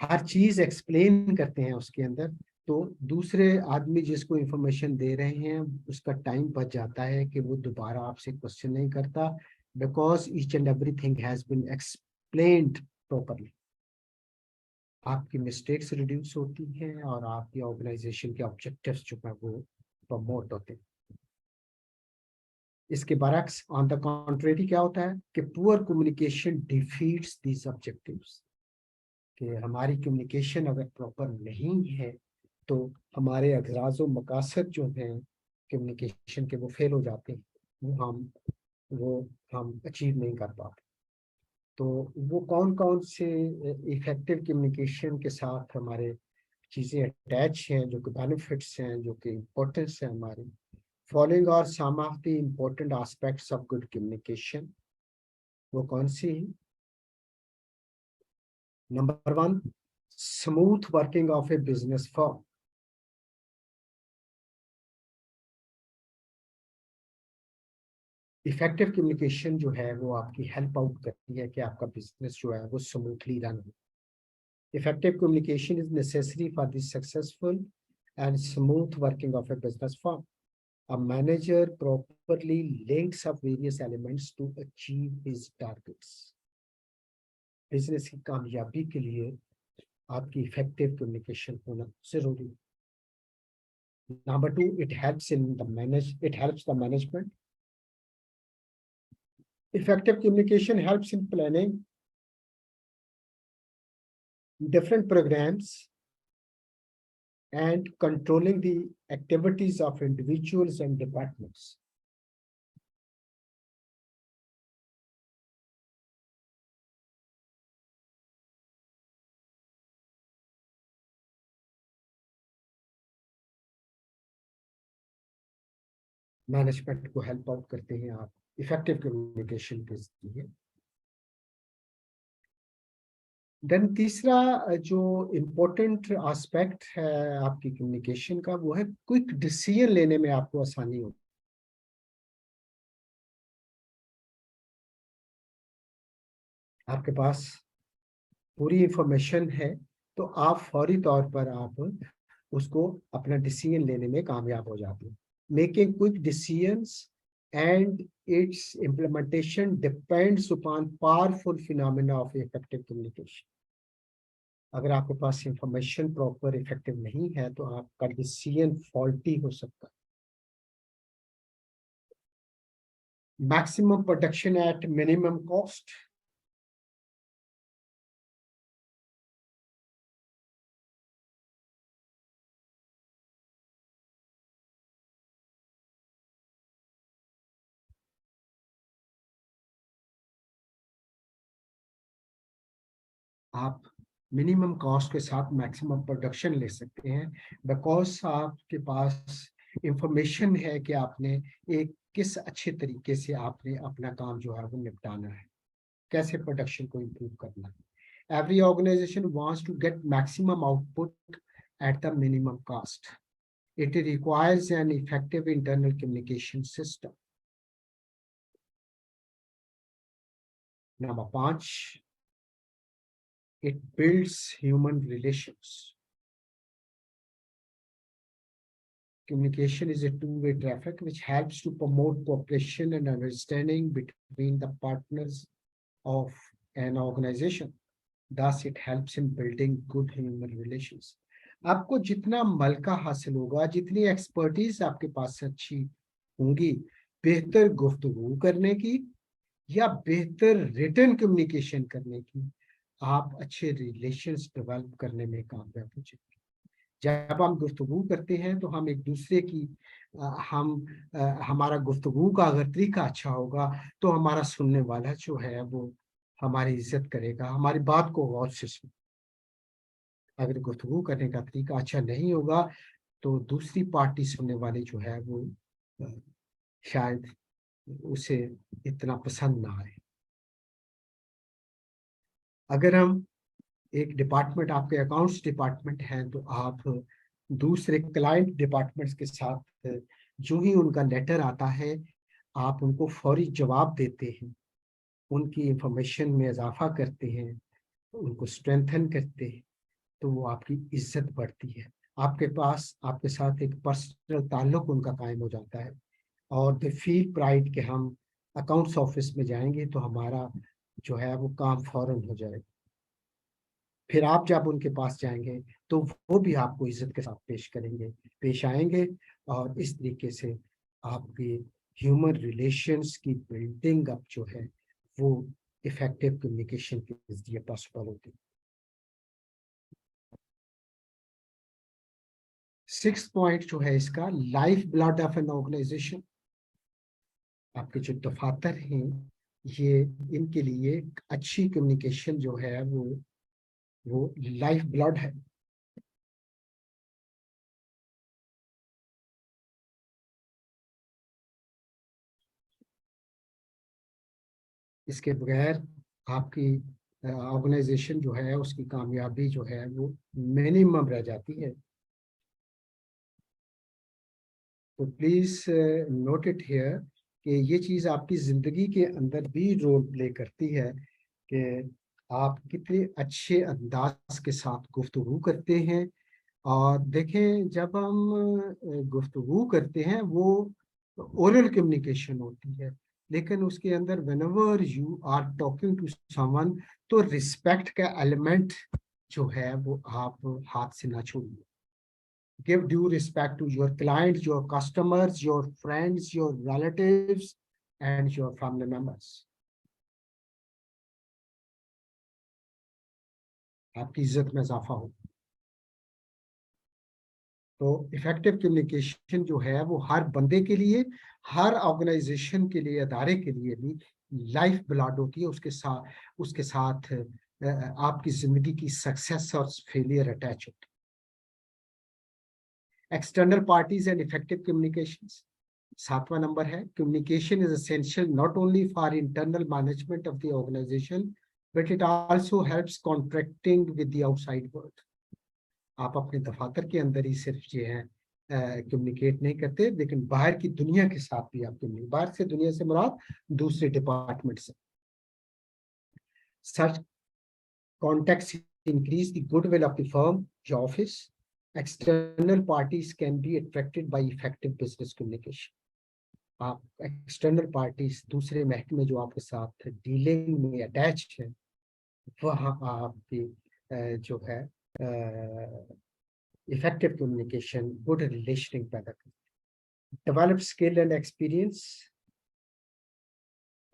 हर चीज एक्सप्लेन करते हैं उसके अंदर, तो दूसरे आदमी जिसको इंफॉर्मेशन दे रहे हैं उसका टाइम बच जाता है कि वो दोबारा आपसे क्वेश्चन नहीं करता, because each and everything has been explained properly. आपकी मिस्टेक्स रिड्यूस होती हैं और आपकी ऑर्गेनाइजेशन के ऑब्जेक्टिव्स जो है वो प्रमोट होते हैं। इसके बरक्स ऑन द कॉन्ट्रेरी क्या होता है कि poor communication defeats these objectives, कि हमारी कम्युनिकेशन अगर प्रॉपर नहीं है तो हमारे अगराज व मकासद जो हैं कम्युनिकेशन के वो फेल हो जाते हैं, वो हम अचीव नहीं कर पाते। तो वो कौन कौन से इफेक्टिव कम्युनिकेशन के साथ हमारे चीज़ें अटैच हैं, जो कि बेनिफिट्स हैं, जो कि इम्पोर्टेंस है हमारी। Following are some of the important aspects of good communication. वो कौन सी है? Number 1, smooth working of a business firm. Effective communication जो है वो आपकी हेल्प आउट करती है कि आपका बिजनेस जो है वो स्मूथली रन हो। Effective communication is necessary for the successful and smooth working of a business firm. A manager properly links up various elements to achieve his targets. Business की कामयाबी के लिए आपकी effective communication होना जरूरी है। Number 2, it helps the management. Effective communication helps in planning different programs and controlling the activities of individuals and departments. Management को help out करते हैं आप इफेक्टिव कम्युनिकेशन के लिए। देन तीसरा जो इम्पोर्टेंट एस्पेक्ट है आपकी कम्युनिकेशन का, वो है क्विक डिसीजन लेने में आपको आसानी हो। आपके पास पूरी इंफॉर्मेशन है तो आप फौरी तौर पर आप उसको अपना डिसीजन लेने में कामयाब हो जाते हैं। Making quick decisions and it's implementation depends upon powerful phenomena of effective communication. अगर आपके पास इंफॉर्मेशन प्रॉपर इफेक्टिव नहीं है तो आपका डिसीजन फॉल्टी हो सकता है। Maximum production at minimum cost. आप मिनिमम कॉस्ट के साथ मैक्सिमम प्रोडक्शन ले सकते हैं बिकॉज आपके पास इंफॉर्मेशन है कि आपने एक किस अच्छे तरीके से आपने अपना काम जो है वो निपटाना है, कैसे प्रोडक्शन को इम्प्रूव करना है। Every organization wants to get maximum output at the minimum cost. It requires an effective internal communication system. Number 5, it builds human relations. Communication is a two-way traffic which helps to promote cooperation and understanding between the partners of an organization. Thus, it helps in building good human relations. आपको जितना मलका हासिल होगा, जितनी expertise आपके पास अच्छी होंगी बेहतर गुफ्तगू करने की या बेहतर रिटन कम्युनिकेशन करने की, आप अच्छे रिलेशंस डेवलप करने में कामयाब हो जाएंगे। जब हम गुफ्तगू करते हैं तो हम एक दूसरे की हमारा गुफ्तगू का अगर तरीका अच्छा होगा तो हमारा सुनने वाला जो है वो हमारी इज्जत करेगा, हमारी बात को गौर से सुने। अगर गुफ्तगू करने का तरीका अच्छा नहीं होगा तो दूसरी पार्टी सुनने वाली जो है वो शायद उसे इतना पसंद ना आए। अगर हम एक डिपार्टमेंट, आपके अकाउंट्स डिपार्टमेंट है, तो आप दूसरे क्लाइंट डिपार्टमेंट्स के साथ जो ही उनका लेटर आता है आप उनको फौरी जवाब देते हैं, उनकी इंफॉर्मेशन में इजाफा करते हैं, उनको स्ट्रेंथन करते हैं, तो वो आपकी इज्जत बढ़ती है। आपके पास आपके साथ एक पर्सनल ताल्लुक उनका कायम हो जाता है और दे फील प्राइड कि हम अकाउंट्स ऑफिस में जाएंगे तो हमारा जो है वो काम फौरन हो जाएगा। फिर आप जब उनके पास जाएंगे तो वो भी आपको इज्जत के साथ पेश आएंगे और इस तरीके से आपकी ह्यूमन रिलेशंस की बिल्डिंग अप जो है वो इफेक्टिव कम्युनिकेशन के जरिए पॉसिबल होती है। 6th पॉइंट जो है इसका, life blood of an organization. आपके जो दफातर हैं ये, इनके लिए अच्छी कम्युनिकेशन जो है वो लाइफ ब्लड है। इसके बगैर आपकी ऑर्गेनाइजेशन जो है उसकी कामयाबी जो है वो मिनिमम रह जाती है। तो प्लीज नोट इट हियर कि ये चीज आपकी जिंदगी के अंदर भी रोल प्ले करती है कि आप कितने अच्छे अंदाज के साथ गुफ्तगू करते हैं। और देखें, जब हम गुफ्तगू करते हैं वो ओरल कम्युनिकेशन होती है, लेकिन उसके अंदर whenever you are talking to someone तो रिस्पेक्ट का एलिमेंट जो है वो आप हाथ से ना छोड़िए। Give due respect to your clients, your customers, your friends, your relatives, and your family members. आपकी इज्जत में इजाफा हो। तो इफेक्टिव कम्युनिकेशन जो है वो हर बंदे के लिए, हर ऑर्गेनाइजेशन के लिए, अदारे के लिए भी लाइफ ब्लड होती है। उसके साथ आपकी जिंदगी की सक्सेस और फेलियर अटैच होती है। External parties and effective communications. 7वां नंबर है communication is essential not only for internal management of the organization but it also helps contracting with the outside world. आप अपने दफातर के अंदर ही सिर्फ ये है कम्युनिकेट नहीं करते, लेकिन बाहर की दुनिया के साथ भी आप कम्युनिकेट, बाहर से दुनिया से मुराद दूसरे डिपार्टमेंट से. Such contacts increase the goodwill of the firm, the office. External parties can be attracted by effective business communication. आप एक्सटर्नल पार्टीज, दूसरे महकमे जो आपके साथ डीलिंग में अटैच है, वहाँ आपकी जो है इफेक्टिव कम्युनिकेशन, गुड रिलेशनिंग पैदा करती है. Develop skill and experience.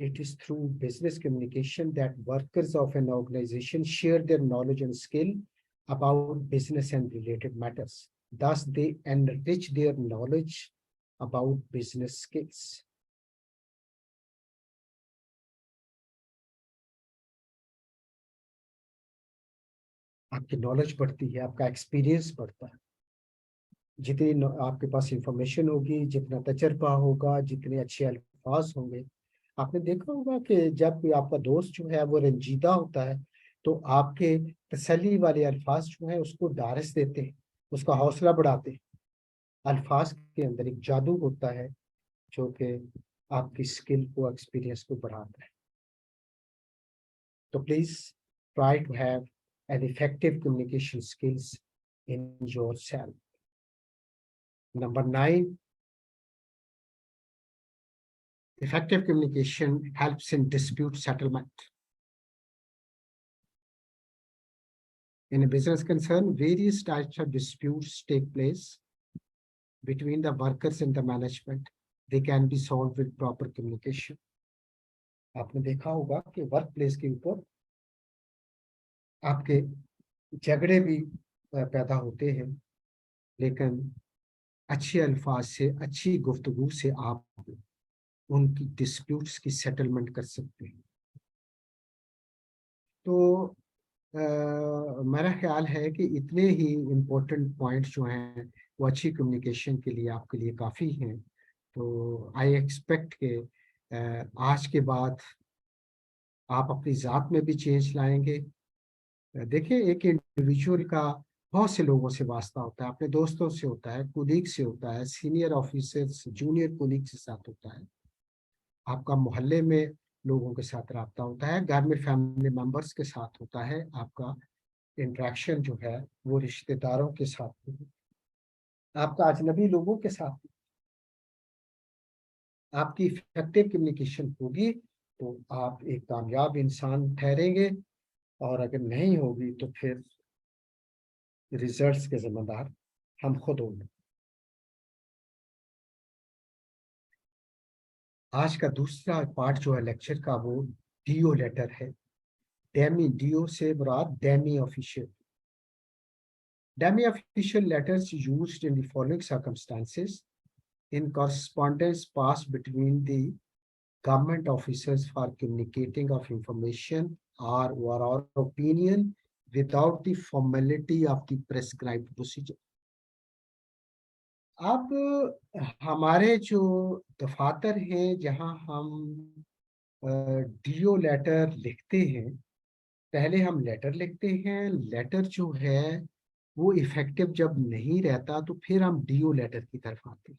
It is through business communication that workers of an organization share their knowledge and skill about business and related matters. Thus, they enrich their knowledge about business skills. आपकी knowledge बढ़ती है, आपका experience बढ़ता है. जितनी आपके पास information होगी, जितना तजर्बा होगा, जितने अच्छे अल्फाज होंगे. आपने देखा होगा कि जब कोई आपका दोस्त जो है वो रंजीदा होता है तो आपके तसल्ली वाले अल्फाज जो है उसको डारस देते हैं, उसका हौसला बढ़ाते हैं. अल्फाज के अंदर एक जादू होता है जो कि आपकी स्किल को, एक्सपीरियंस को बढ़ाता है. तो please try to have an effective communication skills in yourself. Number 9, effective communication helps in dispute settlement. In a business concern, various types of disputes take place between the workers and the management. They can be solved with proper communication. आपने देखा होगा कि work place के ऊपर आपके झगड़े भी पैदा होते हैं, लेकिन अच्छे अल्फाज से, अच्छी गुफ्तगू से आप उनकी डिस्प्यूट्स की सेटलमेंट कर सकते हैं. तो मेरा ख्याल है कि इतने ही इम्पोर्टेंट पॉइंट्स जो हैं वो अच्छी कम्युनिकेशन के लिए आपके लिए काफ़ी हैं. तो आई एक्सपेक्ट कि आज के बाद आप अपनी ज़ात में भी चेंज लाएंगे. देखिए, एक इंडिविजुअल का बहुत से लोगों से वास्ता होता है, अपने दोस्तों से होता है, कुलीग से होता है, सीनियर ऑफिसर्स, जूनियर कुलीग के साथ होता है, आपका मोहल्ले में लोगों के साथ रब्ता होता है, घर में फैमिली मेंबर्स के साथ होता है, आपका इंटरेक्शन जो है वो रिश्तेदारों के साथ होता है, आपका अजनबी लोगों के साथ. आपकी इफेक्टिव कम्युनिकेशन होगी तो आप एक कामयाब इंसान ठहरेंगे, और अगर नहीं होगी तो फिर रिजल्ट्स के जिम्मेदार हम खुद होंगे. आज का दूसरा पार्ट जो है लेक्चर का वो डीओ लेटर है. डेमी, डीओ से मुराद demi official. Demi official letters used in the following circumstances in correspondence passed between the government officers for communicating of information or opinion without the formality of the prescribed procedure. अब हमारे जो दफातर हैं जहां हम do letter लिखते हैं, पहले हम लेटर लिखते हैं. लेटर जो है वो इफेक्टिव जब नहीं रहता तो फिर हम डीओ लेटर की तरफ आते हैं.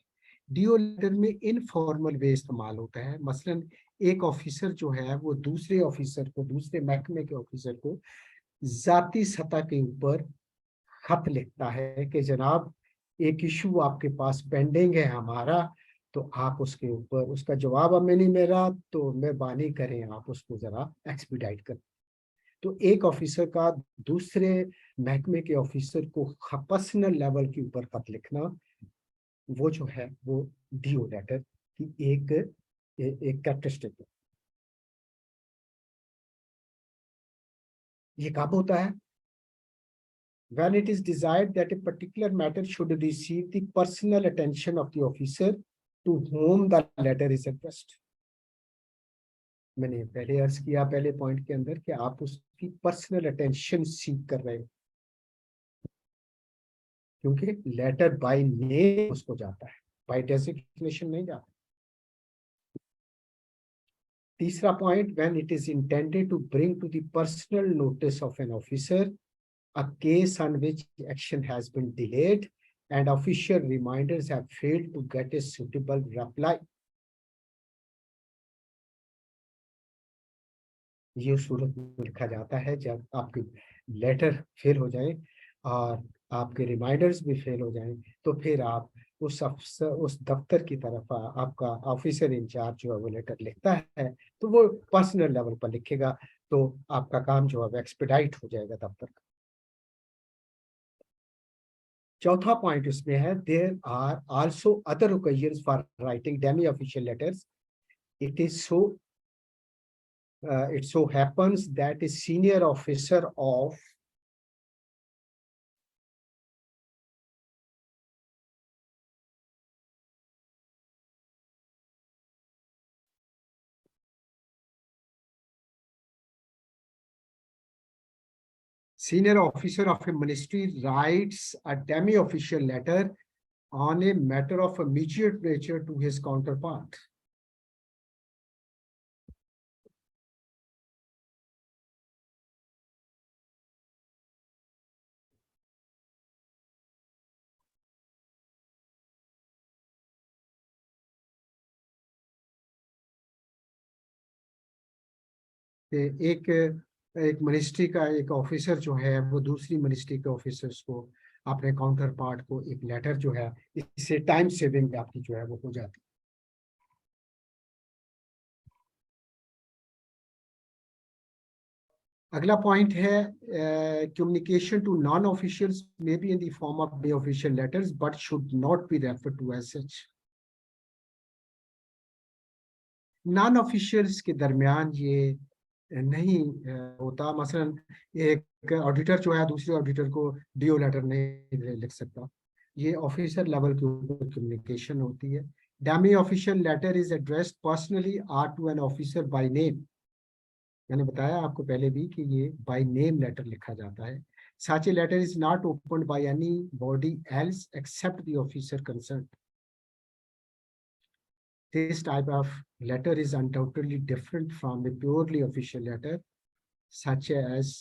डीओ लेटर में इनफॉर्मल वे इस्तेमाल होता है. मसलन एक ऑफिसर जो है वो दूसरे ऑफिसर को, दूसरे महकमे के ऑफिसर को जाती सतह के ऊपर खत लिखता है कि जनाब एक इशू आपके पास पेंडिंग है हमारा, तो आप उसके ऊपर, उसका जवाब हमें नहीं मिला तो मेहरबानी करें आप उसको जरा एक्सपीडाइट करें. तो एक ऑफिसर का दूसरे महकमे के ऑफिसर को पर्सनल लेवल के ऊपर खत लिखना, वो जो है वो डीओ लेटर की एक कैरेक्टरिस्टिक है. ये कब होता है? When it is desired that a particular matter should receive the personal attention of the officer to whom the letter is addressed. मैंने पहले अर्ज किया पहले पॉइंट के अंदर कि आप उसकी पर्सनल अटेंशन सीख कर रहे हो, क्योंकि लेटर बाय नेम उसको जाता है, बाय डेजिग्नेशन नहीं जाता. तीसरा point, when it is intended to bring to the personal notice of an officer a case on which action has been delayed and official reminders have failed to get a suitable reply. ये सूरत में लिखा जाता है जब आपके letter fail हो जाए और आपके रिमाइंडर्स भी फेल हो जाएं, तो फिर आप उस अफसर, उस दफ्तर की तरफ आपका ऑफिसर इंचार्ज जो है वो लेटर लिखता है, तो वो पर्सनल लेवल पर लिखेगा, तो आपका काम जो है एक्सपेडाइट हो जाएगा दफ्तर का। चौथा पॉइंट इसमें है, there are also other occasions for writing demi official letters. It so happens that a senior officer of a ministry writes a demi-official letter on a matter of immediate nature to his counterpart. एक ministry का एक officer जो है वो दूसरी ministry के officers को, अपने काउंटर पार्ट को एक लेटर जो है, इससे टाइम सेविंग आपकी जो है वो हो जाती है। अगला पॉइंट है, communication to non officials may be in the form of demi official letters but should not be referred to as such. Non officials के दरमियान ये नहीं होता। मसलन एक ऑडिटर जो है दूसरे ऑडिटर को डीओ लेटर नहीं लिख सकता, ये ऑफिसर लेवल के ऊपर कम्युनिकेशन होती है। Demi official letter is addressed personally or to an officer by name. मैंने बताया आपको पहले भी कि ये बाय नेम लेटर लिखा जाता है। Such a letter is not opened by anybody else except the officer concerned. This type of letter is undoubtedly different from a purely official letter, such as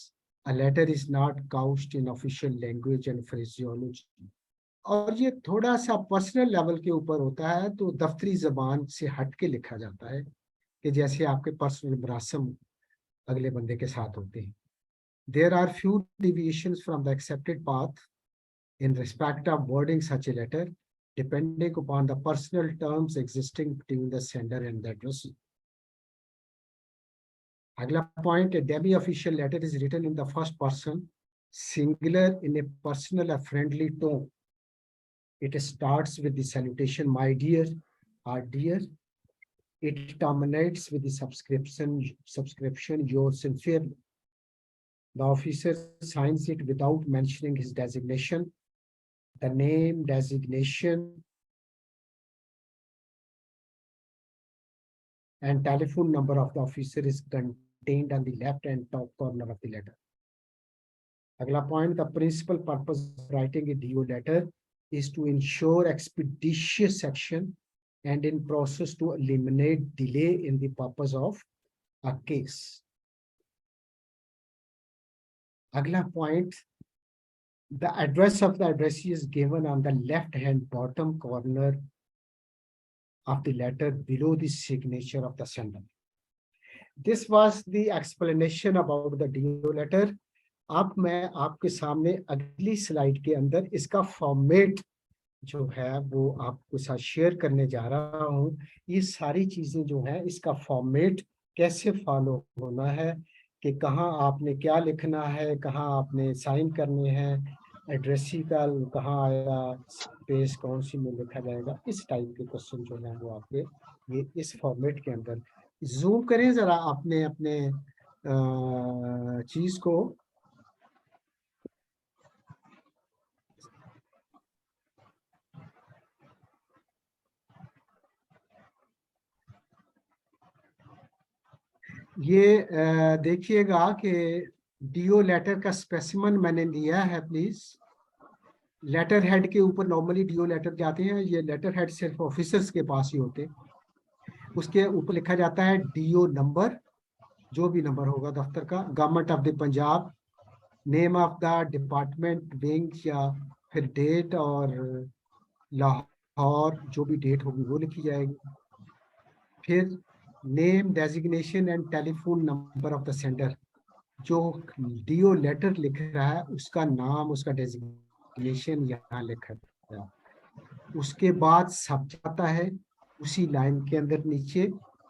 a letter is not couched in official language and phraseology. और ये थोड़ा सा personal level के ऊपर होता है, तो दफ्तरी जबान से हट के लिखा जाता है कि जैसे आपके पर्सनल मरासम अगले बंदे के साथ होते हैं। There are few deviations from the accepted path in respect of wording such a letter, depending upon the personal terms existing between the sender and the addressee. Agla point, a demi-official letter is written in the first person, singular, in a personal and friendly tone. It starts with the salutation, my dear or dear. It terminates with the subscription, yours sincerely. The officer signs it without mentioning his designation. The name, designation, and telephone number of the officer is contained on the left and top corner of the letter. Agla point, the principal purpose of writing a DO letter is to ensure expeditious action and in process to eliminate delay in the purpose of a case. Agla point, the address of the addressee is given on the left-hand bottom corner of the letter below the signature of the sender. This was the explanation about the DO letter. अब मैं आपके सामने अगली slide के अंदर इसका format जो है वो आपके साथ शेयर करने जा रहा हूँ। ये सारी चीजें जो है इसका फॉर्मेट कैसे फॉलो होना है, कि कहाँ आपने क्या लिखना है, कहाँ आपने साइन करने हैं, एड्रेसी का कहाँ आएगा, स्पेस कौन सी में लिखा जाएगा, इस टाइप के क्वेश्चन जो है वो आपके ये इस फॉर्मेट के अंदर। जूम करें जरा आपने अपने चीज को। ये देखिएगा कि डीओ लेटर का स्पेसिमन मैंने लिया है। प्लीज, लेटर हेड के ऊपर नॉर्मली डीओ लेटर जाते हैं, ये लेटर हेड सिर्फ ऑफिसर्स के पास ही होते हैं। उसके ऊपर लिखा जाता है डीओ नंबर, जो भी नंबर होगा दफ्तर का, government of the Punjab, name of the department wing, या फिर डेट, और लाहौर जो भी डेट होगी वो लिखी जाएगी। फिर name, designation and telephone number of the sender, जो डीओ लेटर लिख रहा है उसका नाम, उसका डेजिग्नेशन यहाँ लिखा है। उसके बाद सब जाता है उसी लाइन के अंदर नीचे,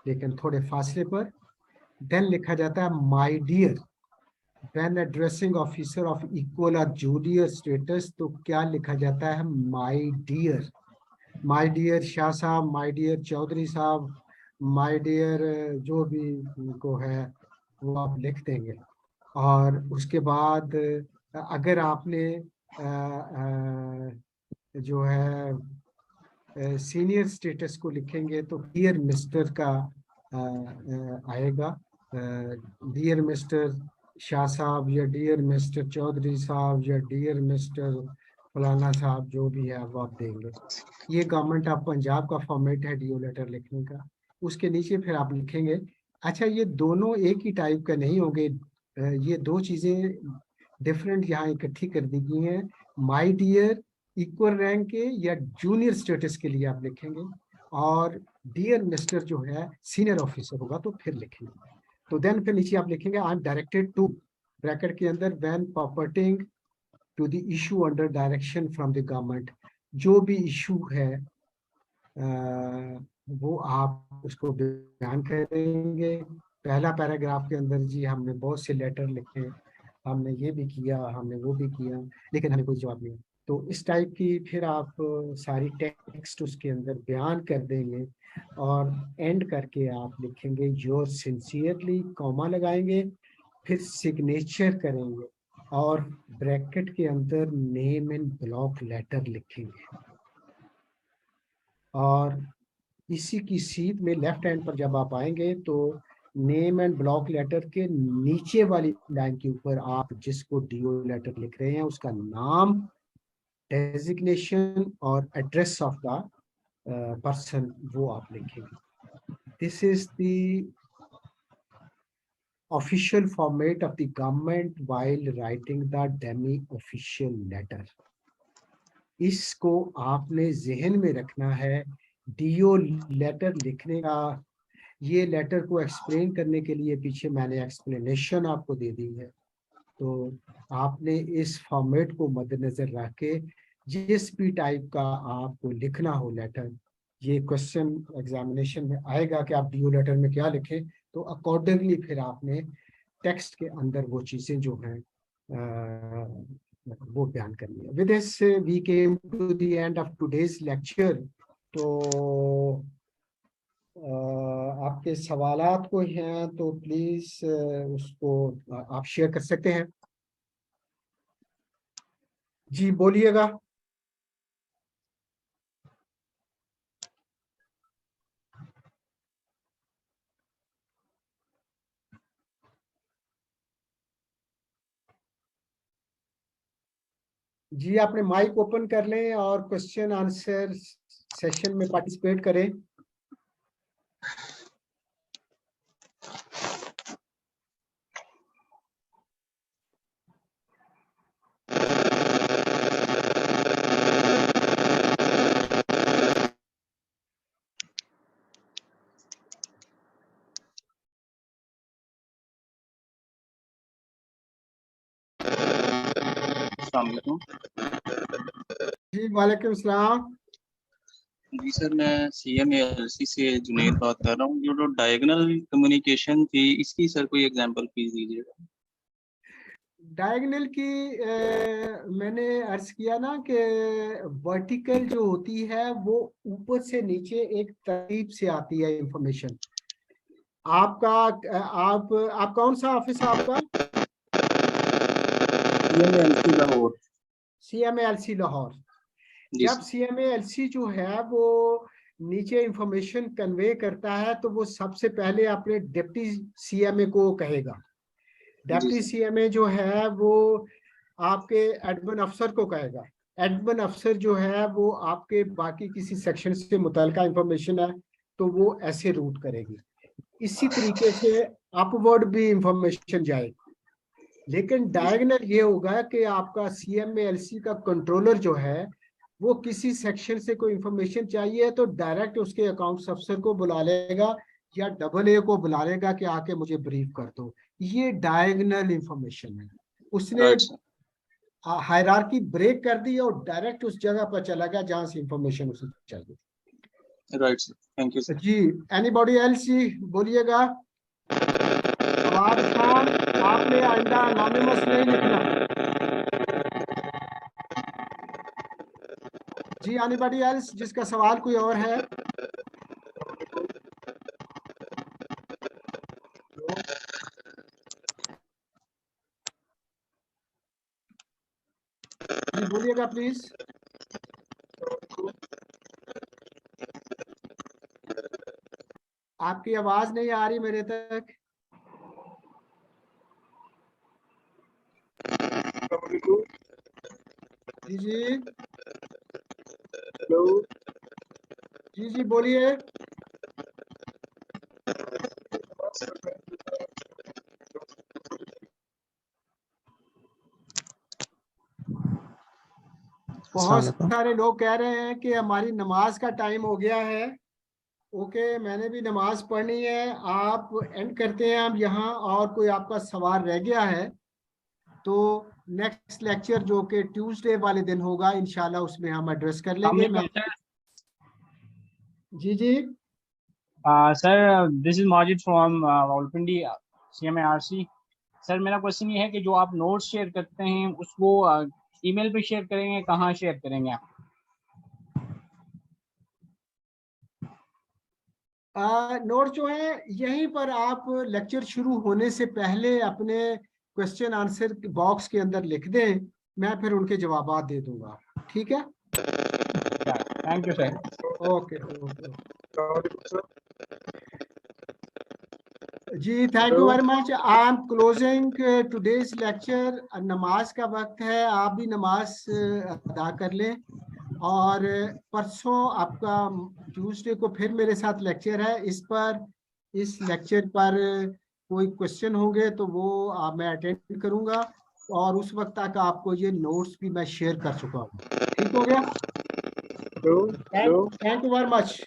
लेकिन थोड़े फासले पर। देन लिखा जाता है my dear, when addressing officer of equal और जूनियर स्टेटस, तो क्या लिखा जाता है? My dear. My dear Shah साहब, माय डियर चौधरी साहब, माय डियर जो भी उनको है वो आप लिख देंगे। और उसके बाद अगर आपने जो है सीनियर स्टेटस को लिखेंगे तो डियर मिस्टर का आएगा, डियर मिस्टर शाह साहब, या डियर मिस्टर चौधरी साहब, या डियर मिस्टर फलाना साहब, जो भी है वो आप देंगे। ये गवर्नमेंट ऑफ पंजाब का फॉर्मेट है डीओ लेटर लिखने का। उसके नीचे फिर आप लिखेंगे, अच्छा ये दोनों एक ही टाइप का नहीं होंगे, ये दो चीजें डिफरेंट यहाँ इकट्ठी कर दी गई हैं। माय डियर इक्वल रैंक के या जूनियर स्टेटस के लिए आप लिखेंगे, और डियर मिस्टर जो है सीनियर ऑफिसर होगा तो फिर लिखेंगे। तो देन फिर नीचे आप लिखेंगे I am directed to, bracket के अंदर, when pertaining to the issue under direction from the government, जो भी इशू है वो आप उसको बयान करेंगे। पहला पैराग्राफ के अंदर जी हमने बहुत से लेटर लिखे, हमने ये भी किया, हमने वो भी किया, लेकिन हमें कोई जवाब नहीं। तो इस टाइप की फिर आप सारी टेक्स्ट उसके अंदर बयान कर देंगे, और एंड करके आप लिखेंगे योर सिंसियरली, कॉमा लगाएंगे, फिर सिग्नेचर करेंगे, और ब्रैकेट के अंदर नेम एंड ब्लॉक लेटर लिखेंगे। और इसी की सीध में लेफ्ट हैंड पर जब आप आएंगे तो नेम एंड ब्लॉक लेटर के नीचे वाली लाइन के ऊपर आप जिसको डीओ लेटर लिख रहे हैं उसका नाम, डेजिग्नेशन और एड्रेस ऑफ द पर्सन वो आप लिखेंगे। This is the official format of the government while writing the demi official letter. इसको आपने जहन में रखना है। डीओ लेटर लिखने का, ये लेटर को एक्सप्लेन करने के लिए पीछे मैंने एक्सप्लेनेशन आपको दे दी है, तो आपने इस फॉर्मेट को मद्देनजर रख के जिस भी टाइप का आपको लिखना हो लेटर, ये क्वेश्चन एग्जामिनेशन में आएगा कि आप डीओ लेटर में क्या लिखें, तो अकॉर्डिंगली फिर आपने टेक्स्ट के अंदर वो चीजें जो हैं वो बयान करनी है। With this we came to the end of today's lecture. तो आपके सवालात को हैं तो प्लीज उसको आप शेयर कर सकते हैं। जी बोलिएगा। जी आपने माइक ओपन कर लें और क्वेश्चन आंसर सेशन में पार्टिसिपेट करें। जी वालेकुम सलाम। जी सर, मैं CMALC से जुनैद बात कर रहा हूँ। जो डायगोनल कम्युनिकेशन थी, इसकी सर कोई एग्जांपल प्लीज दीजिएगा। डायगोनल की मैंने अर्ज किया ना कि वर्टिकल जो होती है वो ऊपर से नीचे एक तरतीब से आती है इंफॉर्मेशन। आपका आप कौन सा ऑफिस है आपका? CMALC लाहौर। CMALC लाहौर। जब CMALC जो है वो नीचे इंफॉर्मेशन कन्वे करता है तो वो सबसे पहले अपने डिप्टी CMA को कहेगा। डिप्टी CMA जो है वो आपके एडमिन अफसर को कहेगा। एडमिन अफसर जो है वो आपके बाकी किसी सेक्शन से मुतल्लिका इंफॉर्मेशन है तो वो ऐसे रूट करेगी। इसी तरीके से अपवर्ड भी इंफॉर्मेशन जाएगी, लेकिन डायगोनल ये होगा कि आपका CMALC का कंट्रोलर जो है वो किसी सेक्शन से कोई इंफॉर्मेशन चाहिए तो डायरेक्ट उसके अकाउंट अफसर को बुला लेगा या AA को बुला लेगा कि आके मुझे ब्रीफ कर दो। ये डायगोनल इंफॉर्मेशन है। उसने हायरार्की ब्रेक कर दी और डायरेक्ट उस जगह पर चला गया जहां से इंफॉर्मेशन उसे चाहिए। Right sir, thank you sir. जी, एनीबॉडी एल्स? जी बोलिएगा। आवाज खान, आपने आइंदा अनोनिमस नहीं लिखना। जी, एनीबॉडी एल्स जिसका सवाल कोई और है? जी बोलिएगा प्लीज। आपकी आवाज नहीं आ रही मेरे तक। जी जी, हेलो, जी जी बोलिए। बहुत सारे लोग कह रहे हैं कि हमारी नमाज का टाइम हो गया है। ओके, मैंने भी नमाज पढ़नी है। आप एंड करते हैं हम यहाँ, और कोई आपका सवाल रह गया है तो नेक्स्ट लेक्चर जो कि ट्यूसडे वाले दिन होगा इंशाल्लाह उसमें हम एड्रेस कर लेंगे। मैं जी जी sir, this is Majid from Rawalpindi CMARC। Sir मेरा क्वेश्चन ये है कि जो आप नोट्स शेयर करते हैं उसको ईमेल पे शेयर करेंगे, कहाँ शेयर करेंगे आप? नोट जो है यहीं पर आप लेक्चर शुरू होने से पहले अपने क्वेश्चन आंसर बॉक्स के अंदर लिख दें, मैं फिर उनके जवाब दे दूंगा। ठीक है, थैंक यू सर। ओके जी, thank you very much. I am closing today's lecture. नमाज का वक्त है, आप भी नमाज अदा कर लें। और परसों आपका ट्यूसडे को फिर मेरे साथ लेक्चर है। इस लेक्चर पर कोई क्वेश्चन होंगे तो वो मैं अटेंड करूंगा, और उस वक्त तक आपको ये नोट्स भी मैं शेयर कर चुका हूँ। ठीक हो गया? Thank you very much.